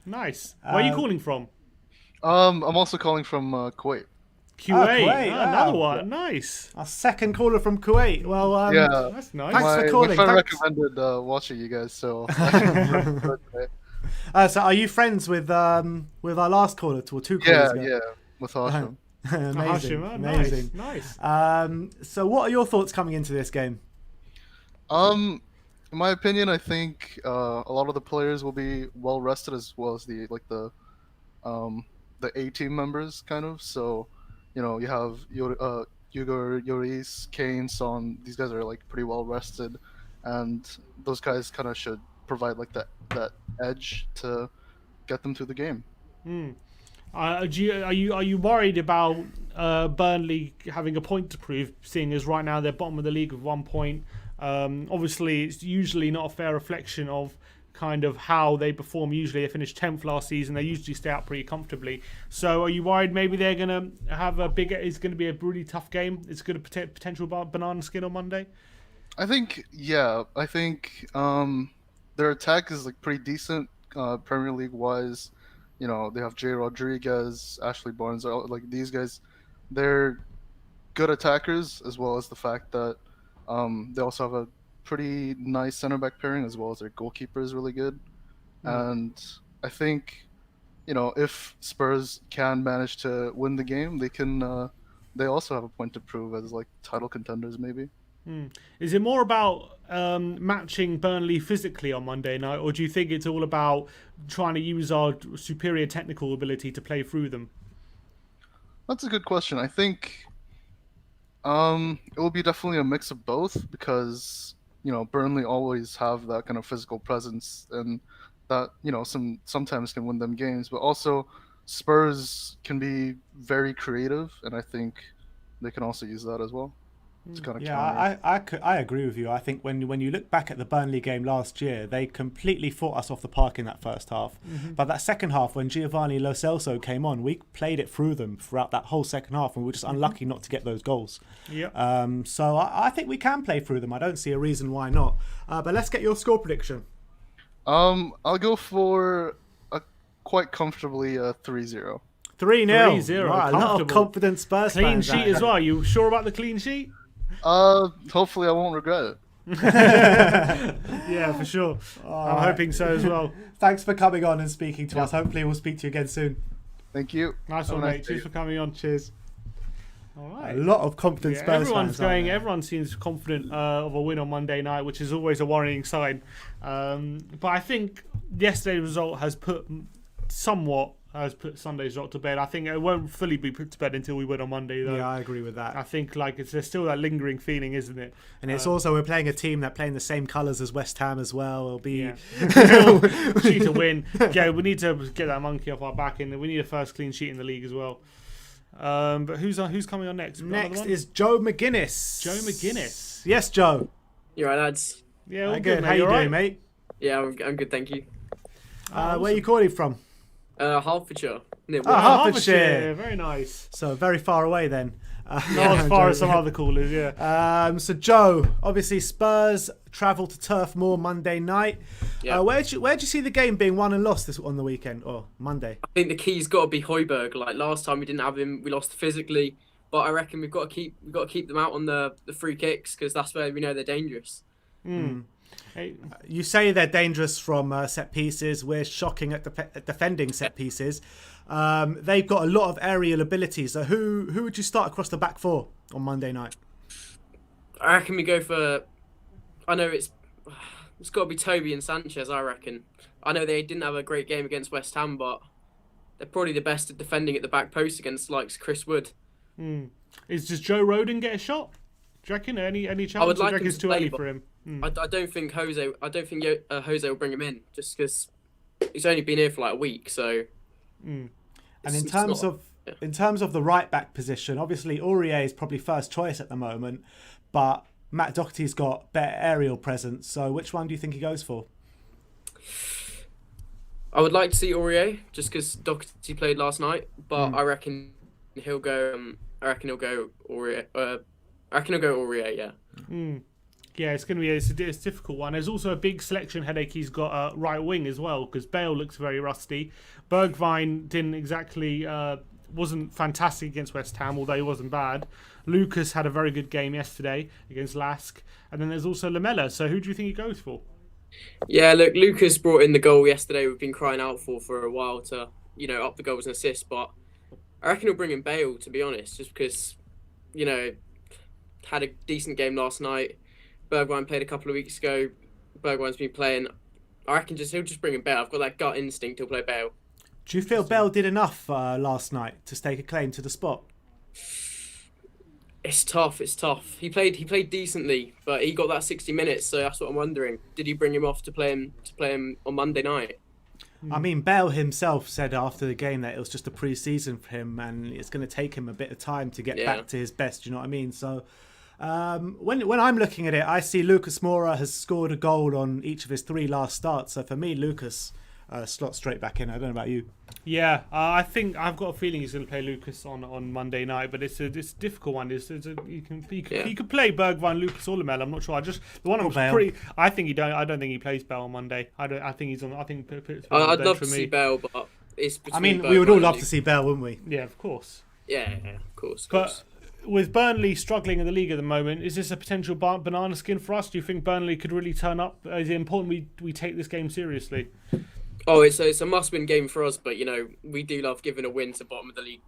Nice. Where are you calling from? I'm also calling from Kuwait. Kuwait. Another one. Nice. Our second caller from Kuwait. Well, yeah, that's nice. Thanks for calling. My friend recommended watching you guys, so. So, are you friends with our last caller, or two callers ago? Yeah, with Hashim. Amazing. Nice. So, what are your thoughts coming into this game? In my opinion, I think a lot of the players will be well rested, as well as the A team members, kind of. So. You have Hugo Lloris, Kane, Son. These guys are like pretty well rested, and those guys kind of should provide like that edge to get them through the game. Are you worried about Burnley having a point to prove, seeing as right now they're bottom of the league with 1 point? Obviously, it's usually not a fair reflection of kind of how they perform. Usually they finished 10th last season. They usually stay out pretty comfortably. So are you worried maybe they're going to have it's going to be a really tough game? It's going to potential banana skin on Monday? I think their attack is like pretty decent Premier League wise. They have Jay Rodriguez, Ashley Barnes, like these guys. They're good attackers, as well as the fact that they also have a pretty nice center back pairing, as well as their goalkeeper is really good. And I think if Spurs can manage to win the game, they also have a point to prove as like title contenders maybe. Is it more about matching Burnley physically on Monday night, or do you think it's all about trying to use our superior technical ability to play through them? That's a good question. I think it will be definitely a mix of both because Burnley always have that kind of physical presence and that sometimes can win them games, but also Spurs can be very creative, and I think they can also use that as well. To kind of counter. I agree with you. I think when you look back at the Burnley game last year, they completely fought us off the park in that first half. But that second half, when Giovanni Lo Celso came on, we played it through them throughout that whole second half, and we were just unlucky not to get those goals. So I think we can play through them. I don't see a reason why not. But let's get your score prediction. I'll go for a quite comfortably 3-0. 3-0. 3-0. Right, a lot of confidence Spurs Clean fans sheet as well. You sure about the clean sheet? Hopefully I won't regret it. Yeah, for sure. I'm hoping so as well. Thanks for coming on and speaking to us. Hopefully we'll speak to you again soon. Thank you. Nice one, mate. Cheers for coming on. Cheers. All right. A lot of confidence Spurs fans. Everyone seems confident of a win on Monday night, which is always a worrying sign. But I think yesterday's result has put Sunday's result to bed. I think it won't fully be put to bed until we win on Monday, though. Yeah, I agree with that. I think there's still that lingering feeling, isn't it? And it's also, we're playing a team that playing the same colours as West Ham as well. It'll be... We need to win. Yeah, we need to get that monkey off our back, and we need a first clean sheet in the league as well. But who's coming on next? Next is Joe McGuinness. Joe McGuinness. Yes, Joe. You alright, lads? Yeah, all good. mate. How you doing, mate? Yeah, I'm good, thank you. Where are you calling from? Hertfordshire. Hertfordshire. Very nice. So very far away then. Not as far as some other callers, yeah. So Joe, obviously Spurs travel to Turf Moor Monday night. Yeah. Where'd you see the game being won and lost on the weekend or Monday? I think the key's got to be Højbjerg. Like last time we didn't have him, we lost physically. But I reckon we've got to keep them out on the free kicks because that's where we know they're dangerous. Hey. You say they're dangerous from set pieces. We're shocking at defending set pieces. They've got a lot of aerial abilities. So who would you start across the back four on Monday night? I reckon we go for... I know it's got to be Toby and Sanchez, I reckon. I know they didn't have a great game against West Ham, but they're probably the best at defending at the back post against likes Chris Wood. Does Joe Rodon get a shot? Do you reckon any chance? I would like him it's to too play, early for him. I don't think Jose. I don't think Jose will bring him in just because he's only been here for like a week. So, and in terms of the right back position, obviously Aurier is probably first choice at the moment, but Matt Doherty's got better aerial presence. So, which one do you think he goes for? I would like to see Aurier just because Doherty played last night, but I reckon he'll go. I reckon he'll go Aurier. I reckon he'll go Aurier. Yeah. Yeah, it's going to be a difficult one. There's also a big selection headache he's got right wing as well because Bale looks very rusty. Bergwijn didn't exactly wasn't fantastic against West Ham, although he wasn't bad. Lucas had a very good game yesterday against Lask, and then there's also Lamela. So who do you think he goes for? Yeah, look, Lucas brought in the goal yesterday. We've been crying out for a while to up the goals and assists, but I reckon he'll bring in Bale to be honest, just because had a decent game last night. Bergwijn played a couple of weeks ago. Bergwijn's been playing. I reckon he'll just bring in Bale. I've got that gut instinct he'll play Bale. Do you feel Bale did enough last night to stake a claim to the spot? It's tough. He played decently, but he got that 60 minutes. So that's what I'm wondering. Did he bring him off to play him on Monday night? I mean, Bale himself said after the game that it was just a pre-season for him, and it's going to take him a bit of time to get back to his best. You know what I mean? So. When I'm looking at it, I see Lucas Moura has scored a goal on each of his 3 last starts. So for me, Lucas slots straight back in. I don't know about you. Yeah, I think I've got a feeling he's going to play Lucas on Monday night, but it's a difficult one. You could play Bergwijn, Lucas, or Lamela. I'm not sure. The one I was pretty. I think he don't. I don't think he plays Bale on Monday. I think he's on. I think. I'd love to see Bale, but it's. I mean, we would all love to see Bale, wouldn't we? Yeah, of course. Yeah, of course. But with Burnley struggling in the league at the moment, is this a potential banana skin for us? Do you think Burnley could really turn up? Is it important we take this game seriously? Oh, it's a must-win game for us, but we do love giving a win to bottom of the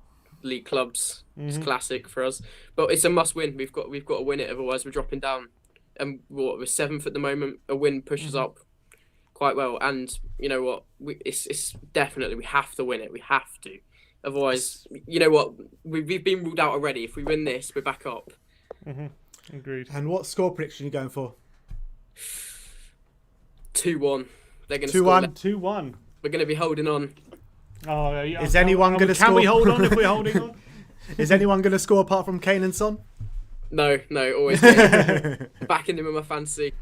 league clubs. It's classic for us, but it's a must-win. We've got to win it, otherwise we're dropping down. And we're 7th at the moment. A win pushes up quite well, and you know what? It's definitely we have to win it. We have to, otherwise, you know what? We've been ruled out already. If we win this, we're back up. Agreed. And what score prediction are you going for? 2-1. They're going to 2-1. 2-1. We're going to be holding on. Oh, yeah. Is anyone going to score? Can we hold on if we're holding on? Is anyone going to score apart from Kane and Son? No, always backing him in my fantasy.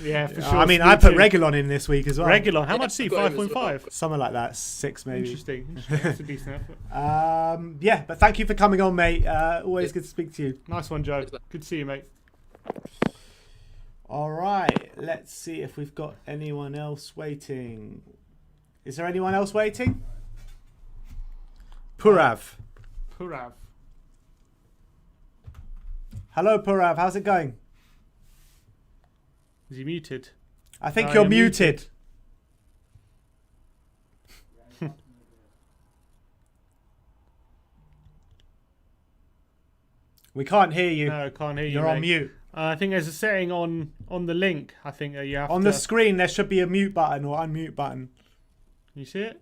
Yeah, for sure. I mean, I put Regulon in this week as well. Regulon, how much is he? 5.5? Something like that, 6 maybe. Interesting. That's a decent effort. Yeah, but thank you for coming on, mate. Always good to speak to you. Nice one, Joe. Good to see you, mate. All right, let's see if we've got anyone else waiting. Is there anyone else waiting? Purav. Hello, Purav. How's it going? Is he muted? I think you're muted. We can't hear you. No, can't hear you. You're on mute. I think there's a setting on the link. I think that you have on the screen. There should be a mute button or unmute button. Can you see it?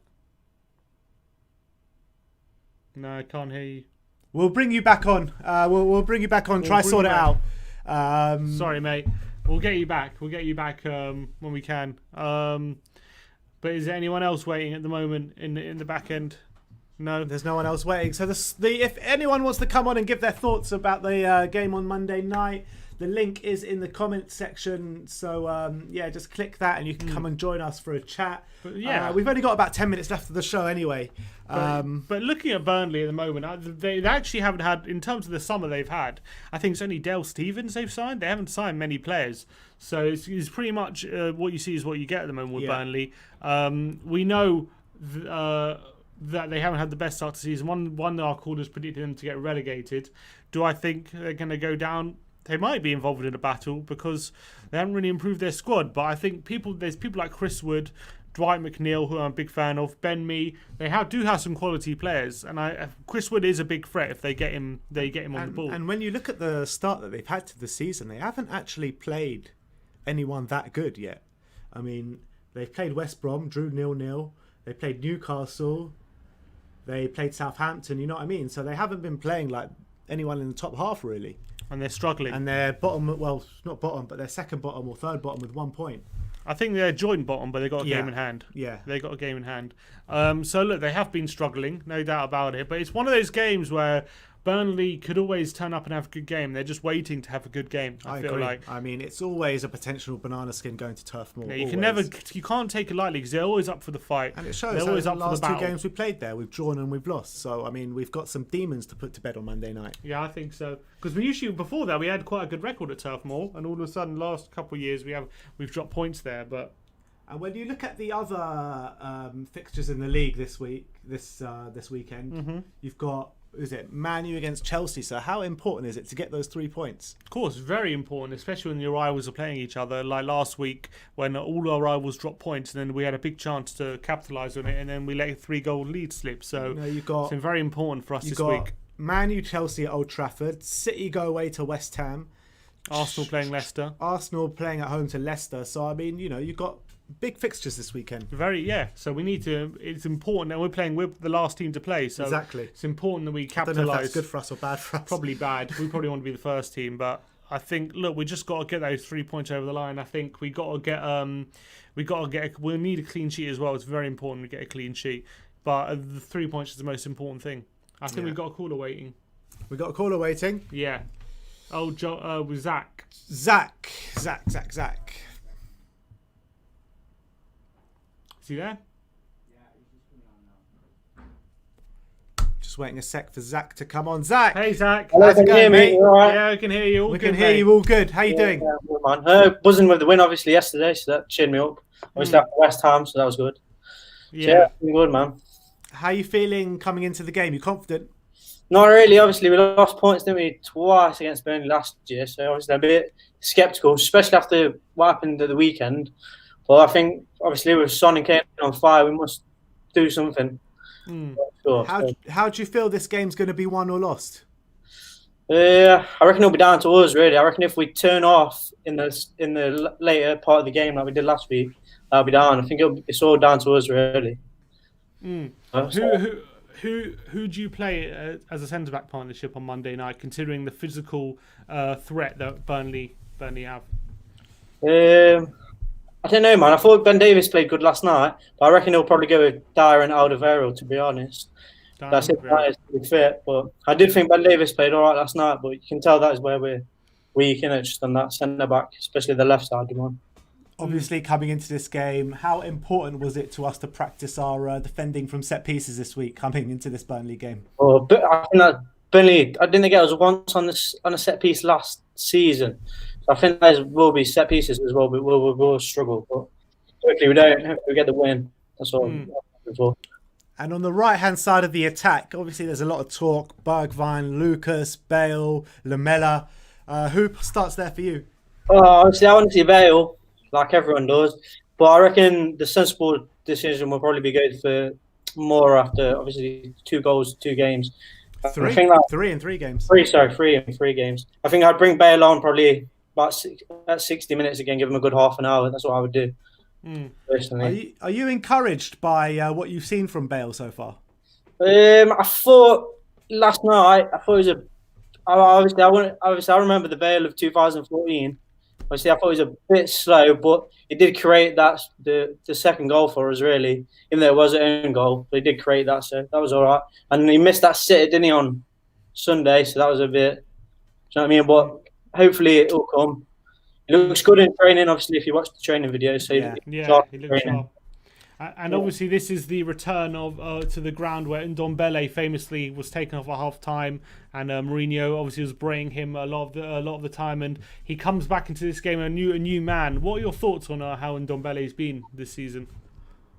No, I can't hear you. We'll bring you back on. We'll bring you back on. Try sort it out. Sorry, mate. We'll get you back. When we can. But is there anyone else waiting at the moment in the back end? No, there's no one else waiting. So if anyone wants to come on and give their thoughts about the game on Monday night, the link is in the comments section. So yeah, just click that and you can come and join us for a chat. But, yeah, we've only got about 10 minutes left of the show anyway. But looking at Burnley at the moment, they actually haven't had, in terms of the summer they've had, I think it's only Dale Stevens they've signed. They haven't signed many players. So it's pretty much what you see is what you get at the moment with Burnley. We know that they haven't had the best start to the season. One of our callers predicted them to get relegated. Do I think they're going to go down? They might be involved in a battle because they haven't really improved their squad. But I think there's people like Chris Wood, Dwight McNeil, who I'm a big fan of, Ben Mee. They do have some quality players, and Chris Wood is a big threat if they get him on the ball. And when you look at the start that they've had to the season, they haven't actually played anyone that good yet. I mean, they've played West Brom, drew 0-0. They played Newcastle. They played Southampton. You know what I mean? So they haven't been playing like anyone in the top half really. And they're struggling. And they're bottom, well, not bottom, but they're second bottom or third bottom with 1 point. I think they're joint bottom, but they've got a game in hand. Yeah. They got a game in hand. So, look, they have been struggling, no doubt about it. But it's one of those games where Burnley could always turn up and have a good game. They're just waiting to have a good game, I feel agree. like. I mean, it's always a potential banana skin going to Turf Moor. Yeah, you can't take it lightly because they're always up for the fight. And it shows they're always up the for the last 2 battle. games we played there, we've drawn and we've lost. So, I mean, we've got some demons to put to bed on Monday night. Yeah, I think so. Because we usually, before that, we had quite a good record at Turf Moor. And all of a sudden, last couple of years, we've dropped points there. But and when you look at the other fixtures in the league this weekend, you've got, is it Man U against Chelsea? So how important is it to get those 3 points? Of course, very important, especially when your rivals are playing each other. Like last week, when all our rivals dropped points, and then we had a big chance to capitalise on it, and then we let a 3-goal lead slip. So it's been very important for us this week. Man U, Chelsea at Old Trafford. City go away to West Ham. Arsenal playing Leicester. Arsenal playing at home to Leicester. So I mean, you've got big fixtures this weekend. So we need to. It's important, and we're playing with the last team to play. So exactly, it's important that we capitalise. I don't know if that's good for us or bad for us. Probably bad. We probably want to be the first team, but I think we just got to get those 3 points over the line. I think we got to get. We'll need a clean sheet as well. It's very important to get a clean sheet, but the 3 points is the most important thing. I think we've got a caller waiting. We got a caller waiting. Yeah. Oh, with Zach. Zach. Is he there? Just waiting a sec for Zach to come on. Zach. Hey, Zach. Hello, how's it going, mate? Yeah, I can hear you. We can hear you all good. How you doing? Yeah, man. Buzzing with the win, obviously, yesterday, so that cheered me up. Obviously, after West Ham, so that was good. Yeah, been good, man. How are you feeling coming into the game? You confident? Not really. Obviously, we lost points, didn't we, twice against Burnley last year, so obviously I'm a bit sceptical, especially after what happened at the weekend. But I think, obviously, with Son and Kane on fire, we must do something. Sure. How do you feel this game's going to be won or lost? I reckon it'll be down to us, really. I reckon if we turn off in the later part of the game like we did last week, that'll be down. I think it's all down to us, really. Who do you play as a centre back partnership on Monday night, considering the physical threat that Burnley have? I don't know, man. I thought Ben Davies played good last night, but I reckon he'll probably go with Dyer and Alderweireld, to be honest. That's it. That is to be fit, but I did think Ben Davies played all right last night. But you can tell that is where we're weak in it, just on that centre back, especially the left side one. Obviously, coming into this game, how important was it to us to practice our defending from set pieces this week, coming into this Burnley game? Oh, but I think that Burnley, I didn't get us once on a set piece last season. So I think there will be set pieces as well, but we'll struggle. But hopefully we don't. Hopefully we get the win. That's all. And on the right-hand side of the attack, obviously there's a lot of talk. Bergwijn, Lucas, Bale, Lamela. Who starts there for you? Obviously, I want to see Bale, like everyone does. But I reckon the sensible decision will probably be going for more after, obviously, 2 goals, 2 games. Three in 3 games. Three in 3 games. I think I'd bring Bale on probably at 60 minutes again, give him a good half an hour. That's what I would do. Personally. Are you encouraged by what you've seen from Bale so far? I thought last night. I thought it was obviously I remember the Bale of 2014. Obviously, I thought it was a bit slow, but he did create the second goal for us, really. Even though it was an own goal, but he did create that, so that was all right. And he missed that sitter, didn't he, on Sunday? So that was a bit. Do you know what I mean? But hopefully it will come. He looks good in training, obviously, if you watch the training videos. So he looks sharp. And obviously, this is the return of to the ground where Ndombele famously was taken off at half time, and Mourinho obviously was braying him a lot of the time, and he comes back into this game a new man. What are your thoughts on how Ndombele's been this season?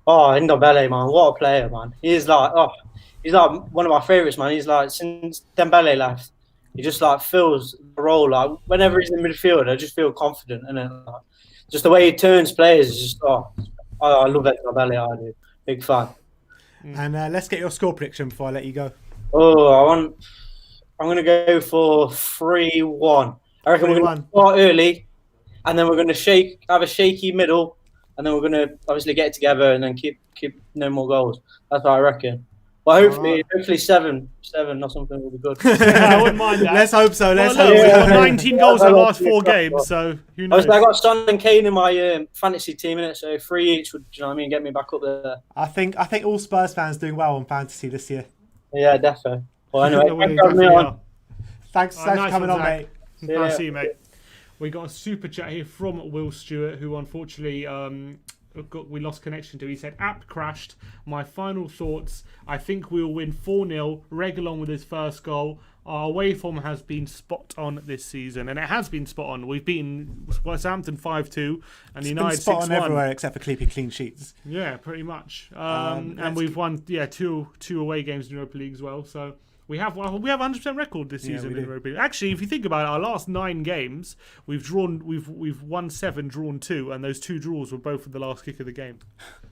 Oh, Ndombele, man, what a player, man! He's like one of my favourites, man. He's like, since Dembele left, he just like fills the role. Like whenever he's in midfield, I just feel confident, and like, just the way he turns players is just I love that Ndombele. I do, big fan. And let's get your score prediction before I let you go. I'm going to go for 3-1. I reckon we're going to start early, and then we're going to have a shaky middle, and then we're going to obviously get it together and then keep no more goals. That's what I reckon. But hopefully 7 or something will be good. I wouldn't mind that. Let's hope so. We've got 19 goals in the last 4 games, so who knows? I got Son and Kane in my fantasy team, innit? So 3 each would, you know what I mean, get me back up there. I think all Spurs fans doing well on fantasy this year. Yeah, definitely. Well, anyway, thanks for coming on, mate. Nice to see you, mate. We got a super chat here from Will Stewart, who unfortunately we lost connection to. He said, app crashed. My final thoughts, I think we'll win 4-0. Reguilon with his first goal. Our away form has been spot on this season, and it has been spot on. We've beaten Southampton 5-2 and United 6-1. Spot on everywhere except for keeping clean sheets. Yeah, pretty much. And we've won two away games in Europa League as well. So we have 100% record this season in Europa League. Actually, if you think about it, our last 9 games, we've won 7, drawn 2, and those 2 draws were both at the last kick of the game.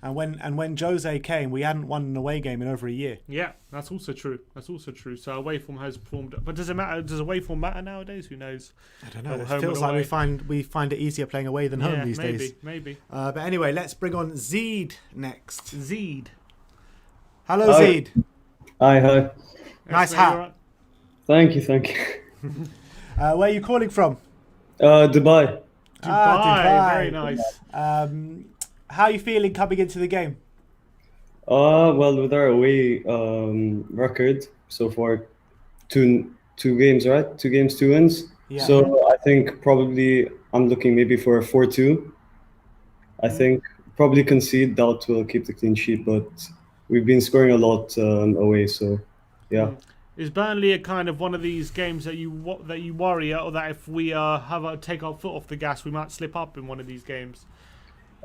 And when Jose came, we hadn't won an away game in over a year. Yeah, that's also true. So our away form has performed. But does it matter? Does away form matter nowadays? Who knows? I don't know. It feels like we find it easier playing away than home these days. Maybe. But anyway, let's bring on Zeed next. Zeed. Hello, Zeed. Hi. Nice hat. Right? Thank you. Where are you calling from? Dubai. Dubai. Very nice. How are you feeling coming into the game? Well, with our away record so far, two games, right? 2 games, 2 wins. Yeah. So I think probably I'm looking maybe for a 4-2. I think probably concede. Doubt will keep the clean sheet, but we've been scoring a lot away, so. Yeah. Is Burnley a kind of one of these games that you worry, or that if we take our foot off the gas, we might slip up in one of these games?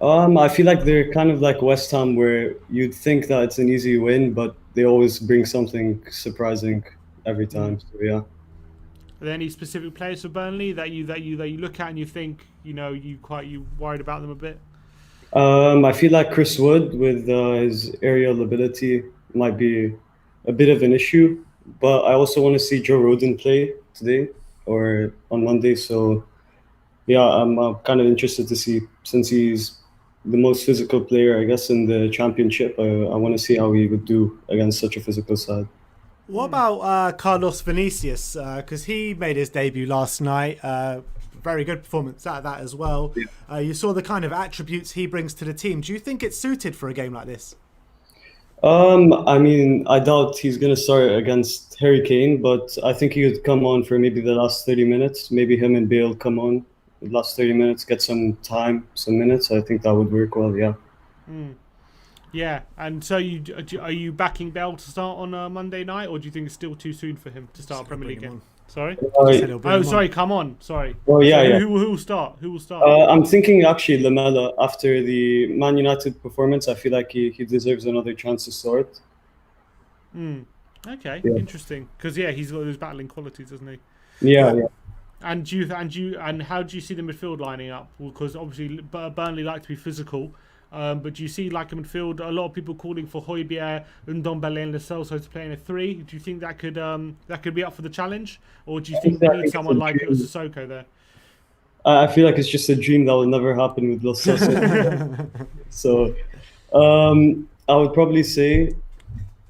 I feel like they're kind of like West Ham, where you'd think that it's an easy win, but they always bring something surprising every time. So yeah. Are there any specific players for Burnley that you look at and you think you worried about them a bit? I feel like Chris Wood with his aerial ability might be a bit of an issue. But I also want to see Joe Roden play today or on Monday. So yeah, I'm kind of interested to see, since he's the most physical player, I guess, in the championship. I want to see how he would do against such a physical side. What about Carlos Vinicius? Because he made his debut last night. Very good performance out of that as well. You saw the kind of attributes he brings to the team. Do you think it's suited for a game like this? I mean, I doubt he's going to start against Harry Kane, but I think he would come on for maybe the last 30 minutes. Maybe him and Bale come on the last 30 minutes, get some time, some minutes. I think that would work well, yeah. Yeah, and so are you backing Bell to start on Monday night, or do you think it's still too soon for him to start Premier League game? Sorry. Come on. Sorry. Oh yeah, yeah. Who will start? Who will start? I'm thinking actually Lamela. After the Man United performance, I feel like he deserves another chance to start. Okay, Yeah. interesting. Because he's got those battling qualities, doesn't he? Yeah, yeah. And how do you see the midfield lining up? Because obviously Burnley like to be physical. But do you see like a midfield? A lot of people calling for Højbjerg, Ndombele, and Lo Celso to play in a 3. Do you think that could be up for the challenge, or do you think we need someone like Sissoko there? I feel like it's just a dream that will never happen with Lo Celso. So I would probably say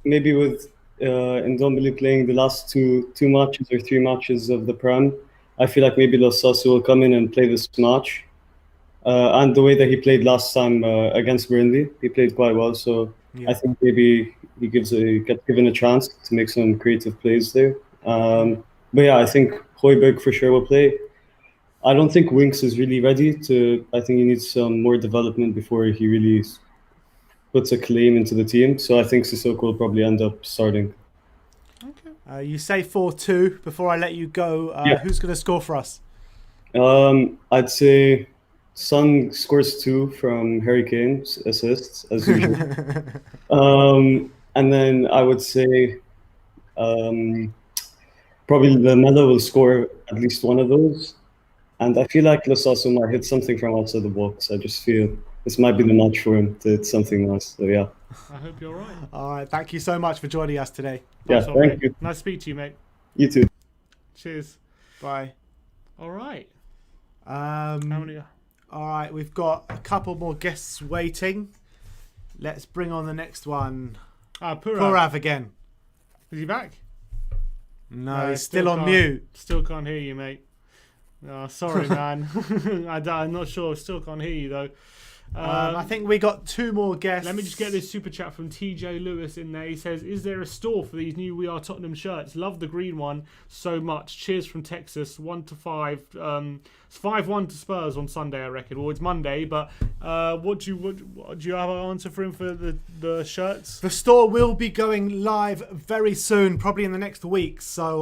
maybe with Ndombele playing the last two matches or 3 matches of the Prem, I feel like maybe Lo Celso will come in and play this match. And the way that he played last time against Burnley, he played quite well. So I think maybe he gets given a chance to make some creative plays there. But yeah, I think Højbjerg for sure will play. I don't think Winks is really ready to. I think he needs some more development before he really puts a claim into the team. So I think Sissoko will probably end up starting. Okay. You say 4-2. Before I let you go, who's going to score for us? I'd say Son scores 2 from Harry Kane's assists, as usual. And then I would say probably Lamela will score at least one of those. And I feel like Lo Celso might hit something from outside the box. I just feel this might be the match for him to hit something nice. So yeah. I hope you're right. All right. Thank you so much for joining us today. Yeah, thank you. Nice to speak to you, mate. You too. Cheers. Bye. All right. How many? All right, we've got a couple more guests waiting. Let's bring on the next one. Purav again. Is he back? No, he's still on mute. Still can't hear you, mate. Oh, sorry, man. I'm not sure. Still can't hear you, though. I think we got 2 more guests. Let me just get this super chat from TJ Lewis in there. He says, is there a store for these new We Are Tottenham shirts? Love the green one so much. Cheers from Texas. 1-5. It's 5-1 to Spurs on Sunday, I reckon. Well, it's Monday, but what do you have an answer for him for the shirts? The store will be going live very soon, probably in the next week. So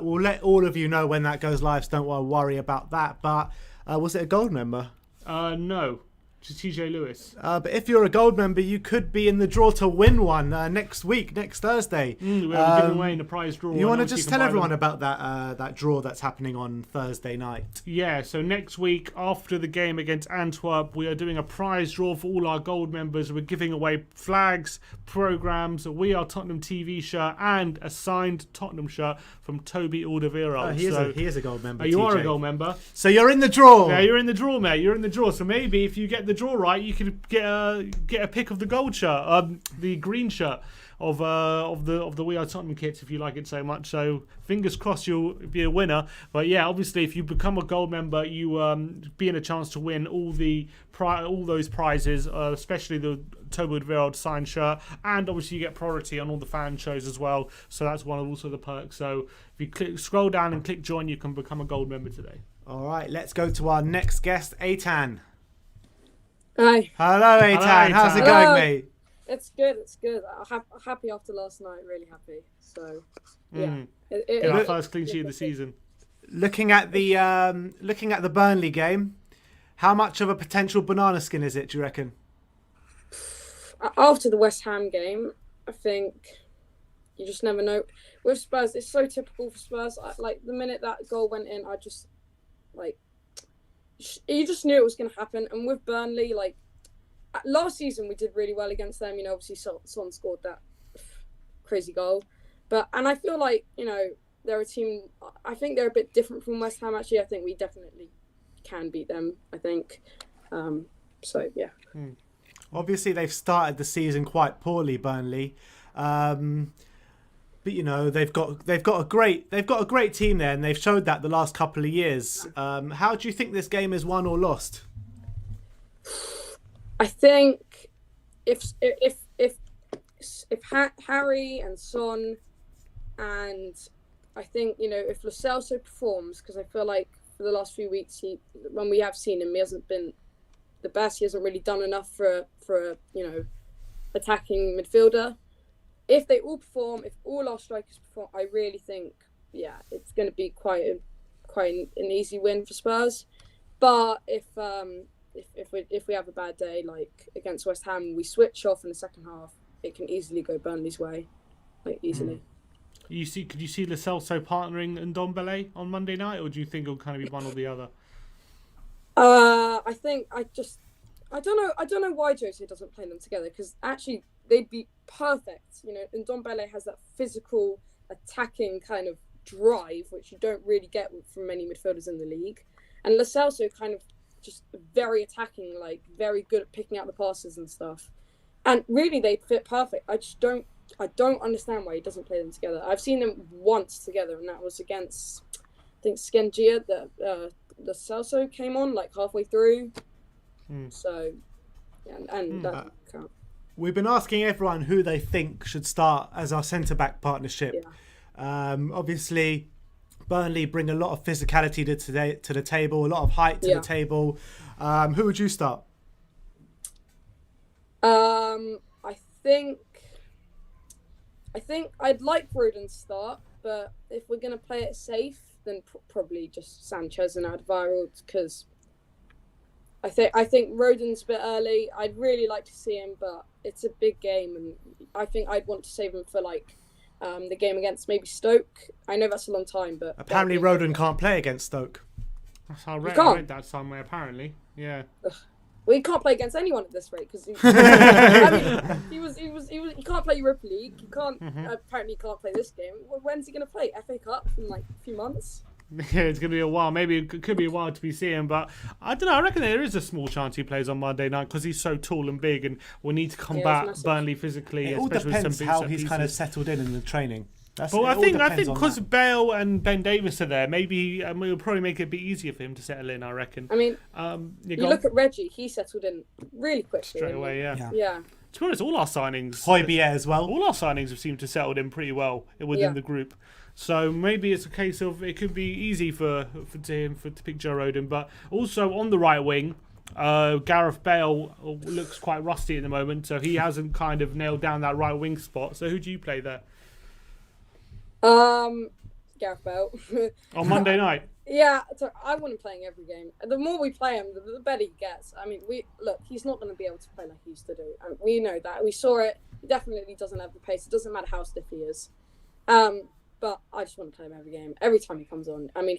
we'll let all of you know when that goes live, so don't worry about that. But was it a gold member? No. To TJ Lewis. But if you're a gold member, you could be in the draw to win one next week, next Thursday. We're giving away in the prize draw. You want to just tell everyone about that draw that's happening on Thursday night? Yeah, so next week after the game against Antwerp, we are doing a prize draw for all our gold members. We're giving away flags, programs, a We Are Tottenham TV shirt, and a signed Tottenham shirt from Toby Alderweireld. He is a gold member. You are a gold member. So you're in the draw. Yeah, you're in the draw, mate. You're in the draw. So maybe if you get the draw right, you could get a pick of the gold shirt, the green shirt of the We Are Tottenham kits if you like it so much. So fingers crossed you'll be a winner. But yeah, obviously if you become a gold member, you be in a chance to win all those prizes, especially the Toby Alderweireld signed shirt, and obviously you get priority on all the fan shows as well. So that's one of also the perks. So if you scroll down and click join, you can become a gold member today. All right, let's go to our next guest, Eitan. Hi. Hello, Eitan. How's it going, mate? It's good. It's good. I'm happy after last night. Really happy. So, yeah. Get our first clean sheet of the season. Looking at the Burnley game, how much of a potential banana skin is it? Do you reckon? After the West Ham game, I think you just never know. With Spurs, it's so typical for Spurs. Like the minute that goal went in, I just you just knew it was going to happen. And with Burnley, like last season, we did really well against them. You know, obviously Son scored that crazy goal. And I feel like, you know, they're a team. I think they're a bit different from West Ham. Actually, I think we definitely can beat them. I think. So yeah. Obviously, they've started the season quite poorly, Burnley. But you know they've got a great team there, and they've showed that the last couple of years. How do you think this game is won or lost? I think if Harry and Son, and I think, you know, if Lo Celso performs, because I feel like for the last few weeks when we have seen him, he hasn't been the best. He hasn't really done enough for you know, attacking midfielder. If they all perform, if all our strikers perform, I really think, yeah, it's going to be quite an easy win for Spurs. But if we have a bad day like against West Ham, we switch off in the second half, it can easily go Burnley's way, like easily. Could you see Lo Celso partnering and Ndombele on Monday night, or do you think it'll kind of be one or the other? I think I don't know why Jose doesn't play them together, because actually they'd be perfect. You know, and Ndombele has that physical attacking kind of drive, which you don't really get from many midfielders in the league. And Lo Celso kind of just very attacking, like very good at picking out the passes and stuff. And really, they fit perfect. I don't understand why he doesn't play them together. I've seen them once together, and that was against, I think, Skengia, that Lo Celso came on like halfway through. So, and that can't. We've been asking everyone who they think should start as our centre-back partnership. Yeah. Obviously, Burnley bring a lot of physicality to the table, a lot of height to the table. Who would you start? I think I'd like Rodon to start, but if we're going to play it safe, then probably just Sanchez and Alvaro, because I think Rodon's a bit early. I'd really like to see him, but it's a big game, and I think I'd want to save him for like the game against maybe Stoke. I know that's a long time, but apparently Rodon can't play against Stoke. I read that somewhere. Apparently, yeah. Well, he can't play against anyone at this rate, because he can't play Europa League. He can't. Apparently, he can't play this game. When's he going to play FA Cup in like a few months? Yeah, it's going to be a while. Maybe it could be a while to be seeing, but I don't know. I reckon there is a small chance he plays on Monday night because he's so tall and big, and we need to combat Burnley physically. It all depends how he's kind of settled in the training. But I think because Bale and Ben Davies are there, maybe it'll probably make it a bit easier for him to settle in. I reckon. I mean, you look at Reggie; he settled in really quickly. Straight away, yeah. To be honest, all our signings, Højbjerg as well. All our signings have seemed to settle in pretty well within the group. So maybe it's a case of it could be easy for him to pick Joe Rodon, but also on the right wing. Gareth Bale looks quite rusty at the moment, so he hasn't kind of nailed down that right wing spot. So who do you play there? Gareth Bale. On Monday night? Yeah, so I want him playing every game. The more we play him, the better he gets. I mean, he's not going to be able to play like he used to do. And we know that. We saw it. He definitely doesn't have the pace. It doesn't matter how stiff he is. But I just want to play him every game. Every time he comes on. I mean,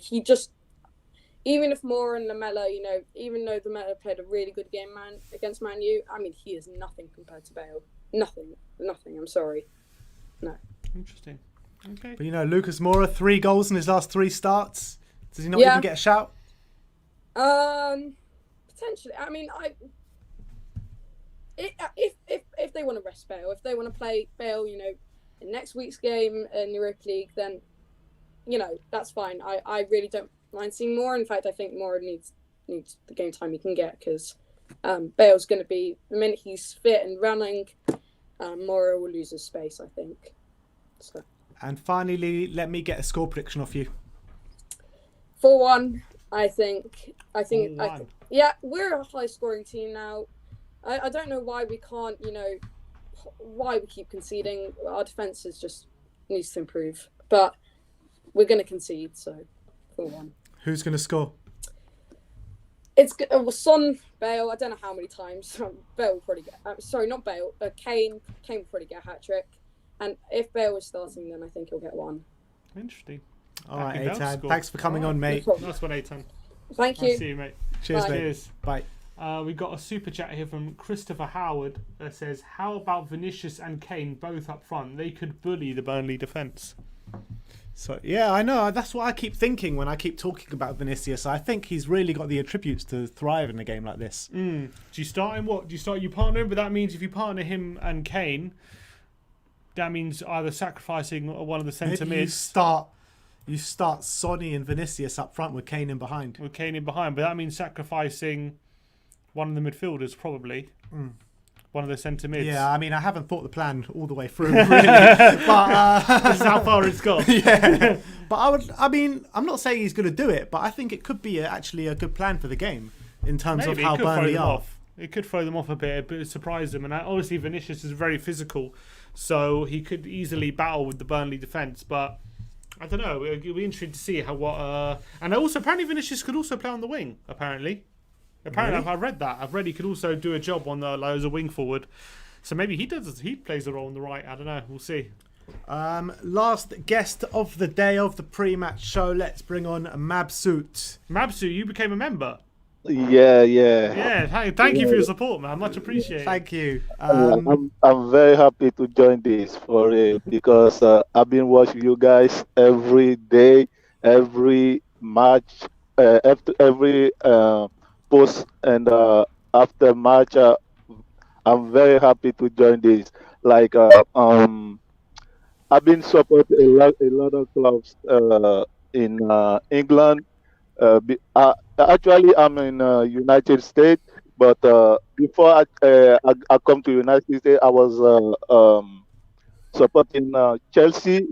even if Moore and Lamella, you know, even though Lamella played a really good game against Man U, I mean, he is nothing compared to Bale. Nothing. I'm sorry. No. Interesting. Okay. But you know, Lucas Moura, 3 goals in his last 3 starts. Does he not even get a shout? Potentially. I mean, if they want to rest Bale, if they want to play Bale, you know, in next week's game in Europa League, then, you know, that's fine. I really don't mind seeing Moura. In fact, I think Moura needs the game time he can get, because Bale's going to be, the minute he's fit and running, Moura will lose his space, I think. So. And finally, let me get a score prediction off you. 4-1, I think. Yeah, we're a high-scoring team now. I don't know why we can't, you know, why we keep conceding. Our defence just needs to improve. But we're going to concede, so 4-1. Who's going to score? It's Son, Bale. I don't know how many times. Bale will probably get... sorry, not Bale. Kane will probably get a hat-trick. And if Bale was starting, then I think he'll get 1. Interesting. All right, Eitan. Thanks for coming on, mate. Nice one, Eitan. Thank you. Nice to see you, mate. Cheers, Bye. mate. Bye. We got a super chat here from Christopher Howard that says, "How about Vinicius and Kane both up front? They could bully the Burnley defence." So yeah, I know. That's what I keep thinking when I keep talking about Vinicius. I think he's really got the attributes to thrive in a game like this. Do you start him? What do you start? You partner him, but that means if you partner him and Kane, that means either sacrificing one of the centre mids. You start Sonny and Vinicius up front with Kane in behind. But that means sacrificing one of the midfielders, probably. One of the centre mids. Yeah, I mean, I haven't thought the plan all the way through, really. But this is how far it's got. Yeah. But I'm not saying he's going to do it, but I think it could be actually a good plan for the game in terms of how Burnley are. It could throw them off a bit, but surprise them. And obviously, Vinicius is very physical, so he could easily battle with the Burnley defence. But I don't know. It'll be interesting to see and also apparently Vinicius could also play on the wing. Apparently, really? I read that. I've read he could also do a job on as a wing forward. So maybe he plays the role on the right. I don't know. We'll see. Last guest of the day of the pre-match show. Let's bring on Mabsoot. Mabsoot, you became a member. Yeah. Thank you for your support, man. Much appreciated. Thank you. I'm very happy to join this for real because I've been watching you guys every day, every match, after every post and after match. I'm very happy to join this. Like I've been supporting a lot of clubs in England. Actually, I'm in United States, but before I come to United States, I was supporting Chelsea.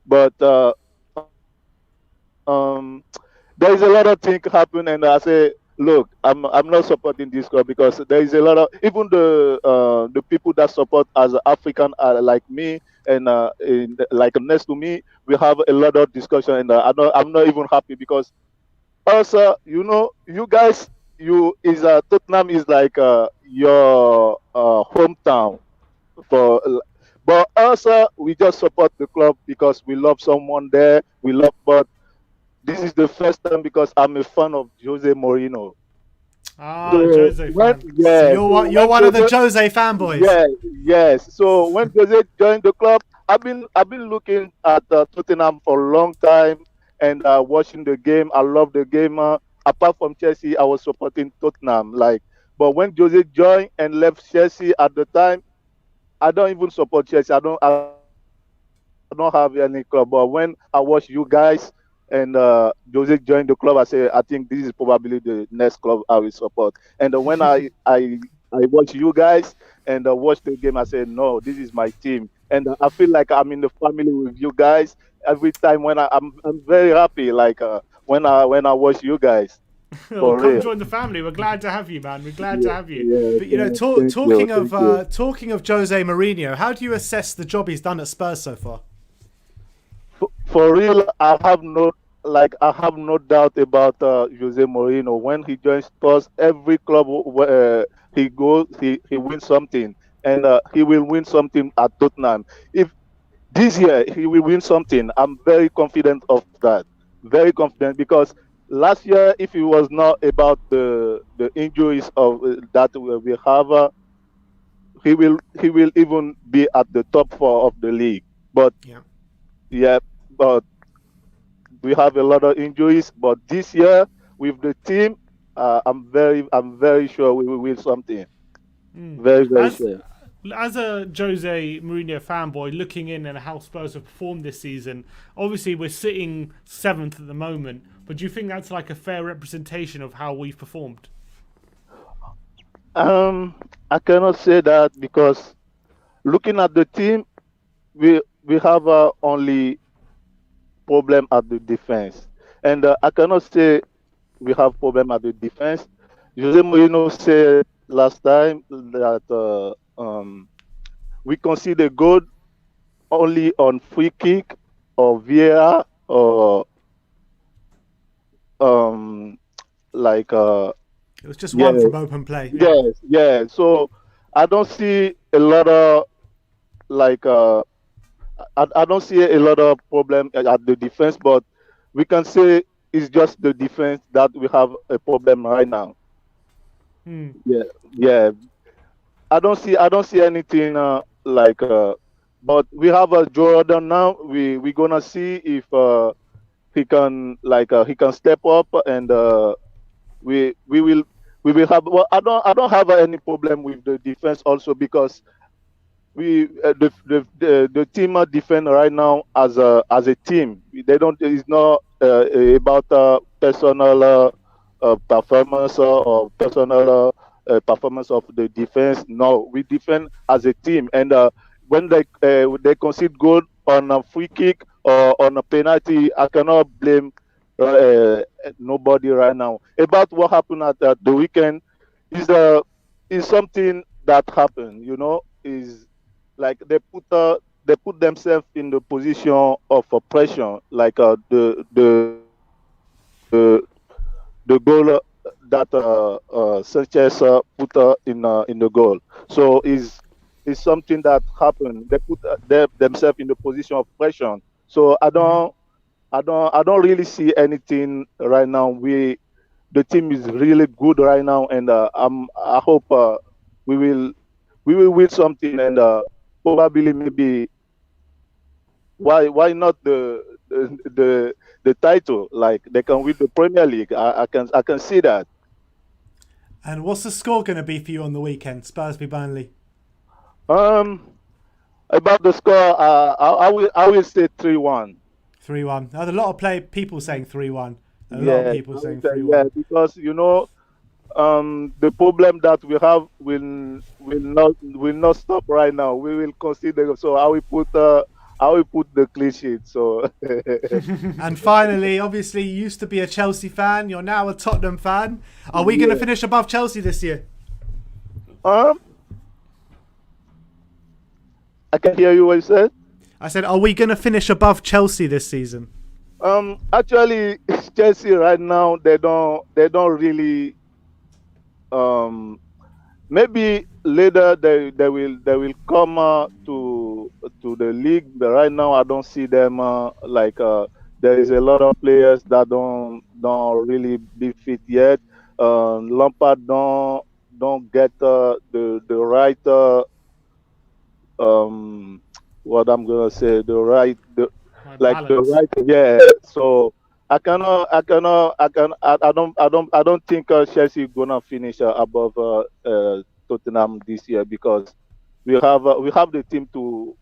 But there is a lot of things happen, and I say, look, I'm not supporting this club because there is a lot of even the people that support as African like me and like next to me, we have a lot of discussion, and I'm not even happy because. Also, you guys, Tottenham is like your hometown but also we just support the club because we love someone there. But this is the first time because I'm a fan of Jose Mourinho. Jose fan. So you're one of the Jose fanboys. Yeah, yes. So when Jose joined the club, I've been looking at Tottenham for a long time. And watching the game, I love the game. Apart from Chelsea, I was supporting Tottenham. But when Jose joined and left Chelsea at the time, I don't even support Chelsea. I don't have any club. But when I watch you guys and Jose joined the club, I think this is probably the next club I will support. And when I watch you guys and watch the game, I say, no, this is my team. And I feel like I'm in the family with you guys. Every time when I'm very happy, when I watch you guys. Come join the family. We're glad to have you, man. We're glad to have you. Yeah, but talking of Jose Mourinho, how do you assess the job he's done at Spurs so far? For real, I have no doubt about Jose Mourinho. When he joins Spurs, every club where he goes, he wins something, and he will win something at Tottenham. If this year he will win something, I'm very confident of that. Very confident because last year, if it was not about the injuries of that we have, he will even be at the top 4 of the league. But but we have a lot of injuries. But this year with the team, I'm very sure we will win something. Very sure. As a Jose Mourinho fanboy looking in at how Spurs have performed this season, obviously we're sitting 7th at the moment, but do you think that's like a fair representation of how we've performed? I cannot say that because looking at the team, we have only problem at the defense, and I cannot say we have problem at the defense. Jose Mourinho said last time that we consider goal only on free kick or VAR or it was just one from open play. Yes. So I don't see a lot of I don't see a lot of problem at the defense, but we can say it's just the defense that we have a problem right now. Yeah, yeah. I don't see anything but we have a Jordan now. We gonna see if he can step up, and we will have. Well, I don't have any problem with the defense also, because the team are defend right now as a team. They don't. It's not about personal performance or personal performance of the defense. No, we defend as a team, and when they concede goal on a free kick or on a penalty, I cannot blame nobody right now. About what happened at the weekend is is something that happened. Is like they put themselves in the position of oppression, like the goal that Sanchez put in the goal. So is something that happened. They put themselves in the position of pressure. So I don't really see anything right now. The team is really good right now, and I hope we will we will win something, and probably maybe why not the title? Like, they can win the Premier League. I can see that. And what's the score going to be for you on the weekend? Spurs v Burnley. Um, about the score, I will say 3-1. 3-1. There's a lot of people saying 3-1. A lot of Yeah, people saying yeah, 3-1. because the problem that we have will not stop right now. We will consider. So I will put the clean sheet. So And finally, obviously, you used to be a Chelsea fan. You're now a Tottenham fan. Are we going to finish above Chelsea this year? I can hear you what you said. I said, are we going to finish above Chelsea this season? Actually, Chelsea right now, they don't really. Maybe later they will come to the league, but right now I don't see them there is a lot of players that don't really be fit yet. Lampard don't get the right what I'm gonna say, the right the Balance. right, yeah. So I don't think Chelsea gonna finish above Tottenham this year, because we have the team to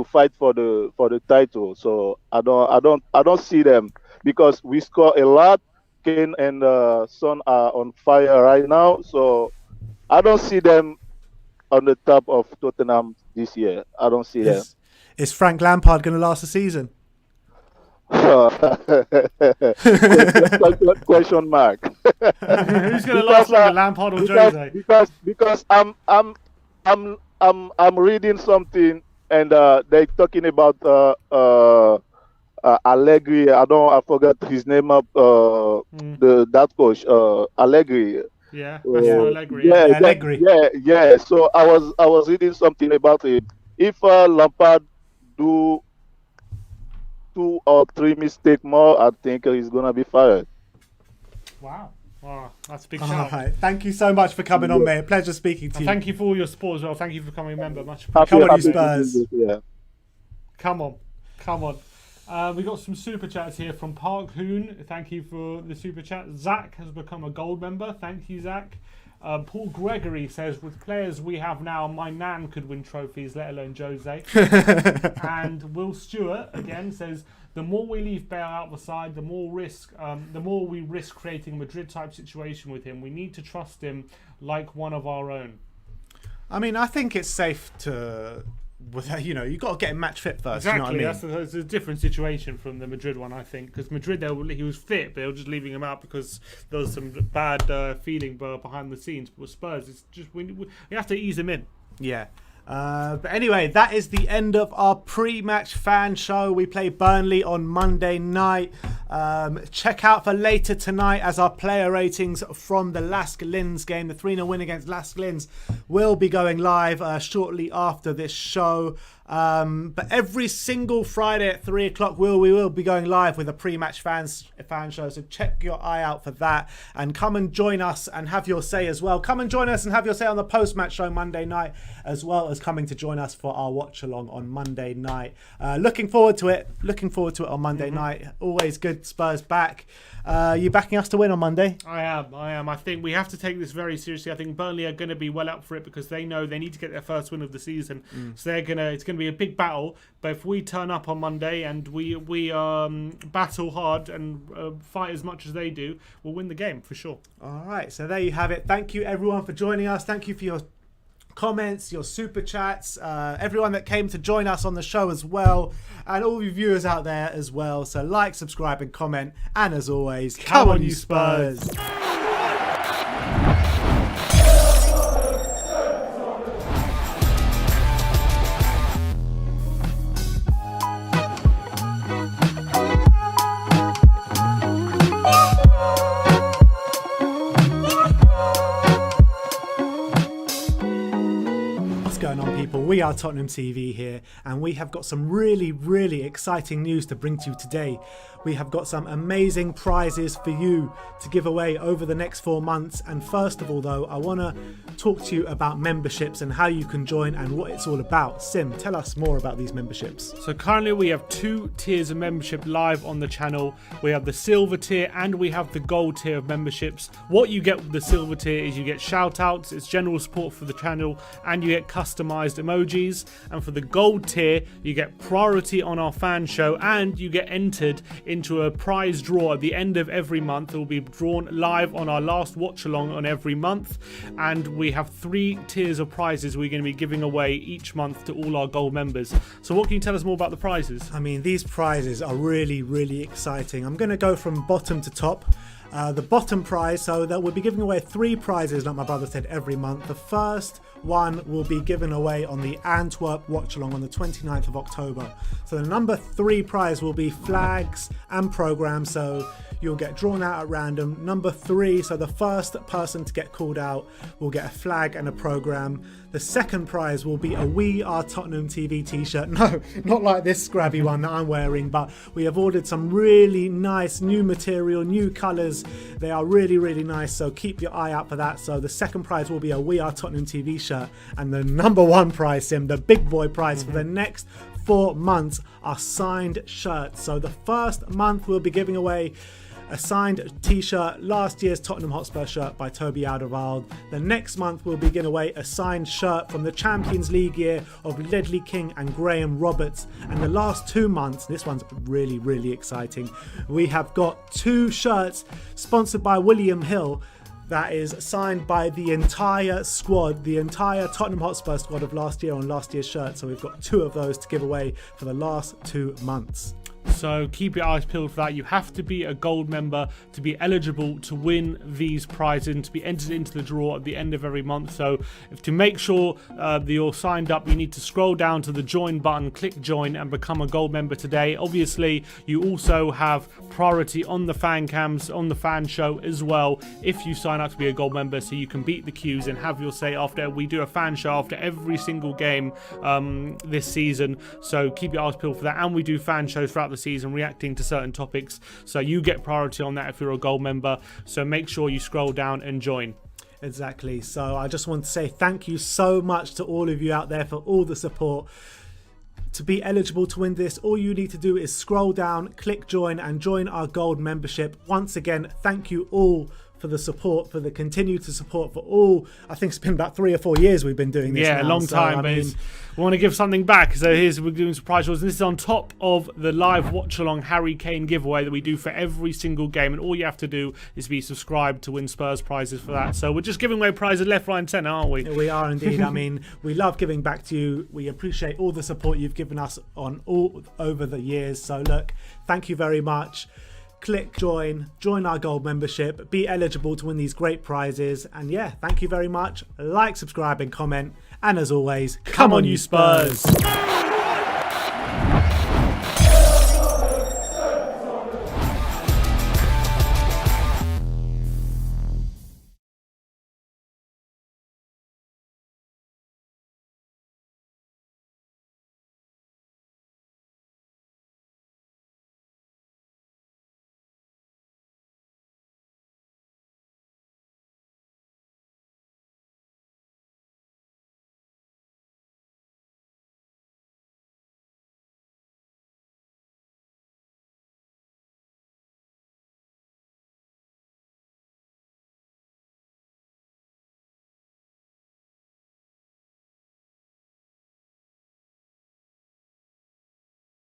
fight for the title. So I don't see them, because we score a lot. Kane and Son are on fire right now, so I don't see them on the top of Tottenham this year. I don't see them. Is Frank Lampard going to last the season? Question mark. Who's going to last longer, Lampard or Jose? Because I'm reading something, and they're talking about Allegri. I forgot his name that coach, Allegri. Yeah, Massimo Allegri. Yeah, Allegri. yeah. So I was reading something about it. If Lampard do 2 or 3 mistakes more, I think he's gonna be fired. Wow. That's a big All shout. right. Thank you so much for coming on, mate. Pleasure speaking to you. Thank you for all your support as well. Thank you for becoming a member. Much Come appreciated. on, you Spurs. Yeah. Come on. We got some super chats here from Park Hoon. Thank you for the super chat. Zach has become a gold member. Thank you, Zach. Paul Gregory says, with players we have now, my nan could win trophies, let alone Jose. And Will Stewart again says, the more we leave Bale out the side, the more we risk creating a Madrid type situation with him. We need to trust him like one of our own. I mean, I think it's safe to, you've got to get him match fit first. Exactly, You know what I mean? that's a different situation from the Madrid one, I think, because Madrid he was fit, but they were just leaving him out because there was some bad feeling behind the scenes. But with Spurs, it's just we have to ease him in. Yeah. But anyway, that is the end of our pre-match fan show. We play Burnley on Monday night. Check out for later tonight, as our player ratings from the Lask Linz game, the 3-0 win against Lask Linz, will be going live shortly after this show. But every single Friday at 3 o'clock, we will be going live with a pre-match fan show. So check your eye out for that, and come and join us and have your say as well. Come and join us and have your say on the post-match show Monday night, as well as coming to join us for our watch along on Monday night. Looking forward to it. On Monday night. Always good. Spurs back. You backing us to win on Monday? I am. I think we have to take this very seriously. I think Burnley are going to be well up for it because they know they need to get their first win of the season. So it's going to be a big battle. But if we turn up on Monday and we battle hard and fight as much as they do, we'll win the game for sure. All right. So there you have it. Thank you everyone for joining us. Thank you for your comments, your super chats, everyone that came to join us on the show as well, and all you viewers out there as well. So like, subscribe and comment, and as always, come on you Spurs. We are Tottenham TV here, and we have got some really exciting news to bring to you today. We have got some amazing prizes for you to give away over the next 4 months. And first of all though, I want to talk to you about memberships and how you can join and what it's all about. Sim, tell us more about these memberships. So currently we have 2 tiers of membership live on the channel. We have the silver tier and we have the gold tier of memberships. What you get with the silver tier is you get shout outs, it's general support for the channel, and you get customized emojis. And for the gold tier, you get priority on our fan show, and you get entered into a prize draw at the end of every month. It will be drawn live on our last watch along on every month, and we have 3 tiers of prizes we're going to be giving away each month to all our gold members. So what can you tell us more about the prizes? I mean, these prizes are really exciting. I'm going to go from bottom to top. The bottom prize, so that we'll be giving away 3 prizes, like my brother said, every month. The first one will be given away on the Antwerp watch along on the 29th of October. So the number 3 prize will be flags and programs, so you'll get drawn out at random. Number 3, so the first person to get called out will get a flag and a program. The second prize will be a We Are Tottenham TV t-shirt. No, not like this scrabby one that I'm wearing, but we have ordered some really nice new material, new colours. They are really nice, so keep your eye out for that. So the second prize will be a We Are Tottenham TV shirt, and the number 1 prize, Sim, the big boy prize for the next 4 months are signed shirts. So the first month we'll be giving away a signed t-shirt, last year's Tottenham Hotspur shirt by Toby Alderweireld. The next month we'll be giving away a signed shirt from the Champions League year of Ledley King and Graham Roberts. And the last 2 months, this one's really exciting, we have got 2 shirts sponsored by William Hill that is signed by the entire squad, the entire Tottenham Hotspur squad of last year on last year's shirt. So we've got 2 of those to give away for the last 2 months. So keep your eyes peeled for that. You have to be a gold member to be eligible to win these prizes and to be entered into the draw at the end of every month. So to make sure that you're signed up, you need to scroll down to the join button, click join, and become a gold member today. Obviously, you also have priority on the fan cams, on the fan show as well, if you sign up to be a gold member, so you can beat the queues and have your say after. We do a fan show after every single game this season, so keep your eyes peeled for that. And we do fan shows throughout the season reacting to certain topics, so you get priority on that if you're a gold member. So make sure you scroll down and join. Exactly. So I just want to say thank you so much to all of you out there for all the support. To be eligible to win this, all you need to do is scroll down, click join, and join our gold membership. Once again, thank you all for the support, for the continued support for all. I think it's been about 3 or 4 years we've been doing this. Yeah, now. a long time. But we want to give something back. So we're doing surprise draws. This is on top of the live watch along Harry Kane giveaway that we do for every single game. And all you have to do is be subscribed to win Spurs prizes for that. So we're just giving away prizes left, right, and centre, aren't we? We are indeed. I mean, we love giving back to you. We appreciate all the support you've given us on all over the years. So look, thank you very much. Click join our gold membership, be eligible to win these great prizes, and yeah, thank you very much. Like, subscribe and comment, and as always, come on you Spurs.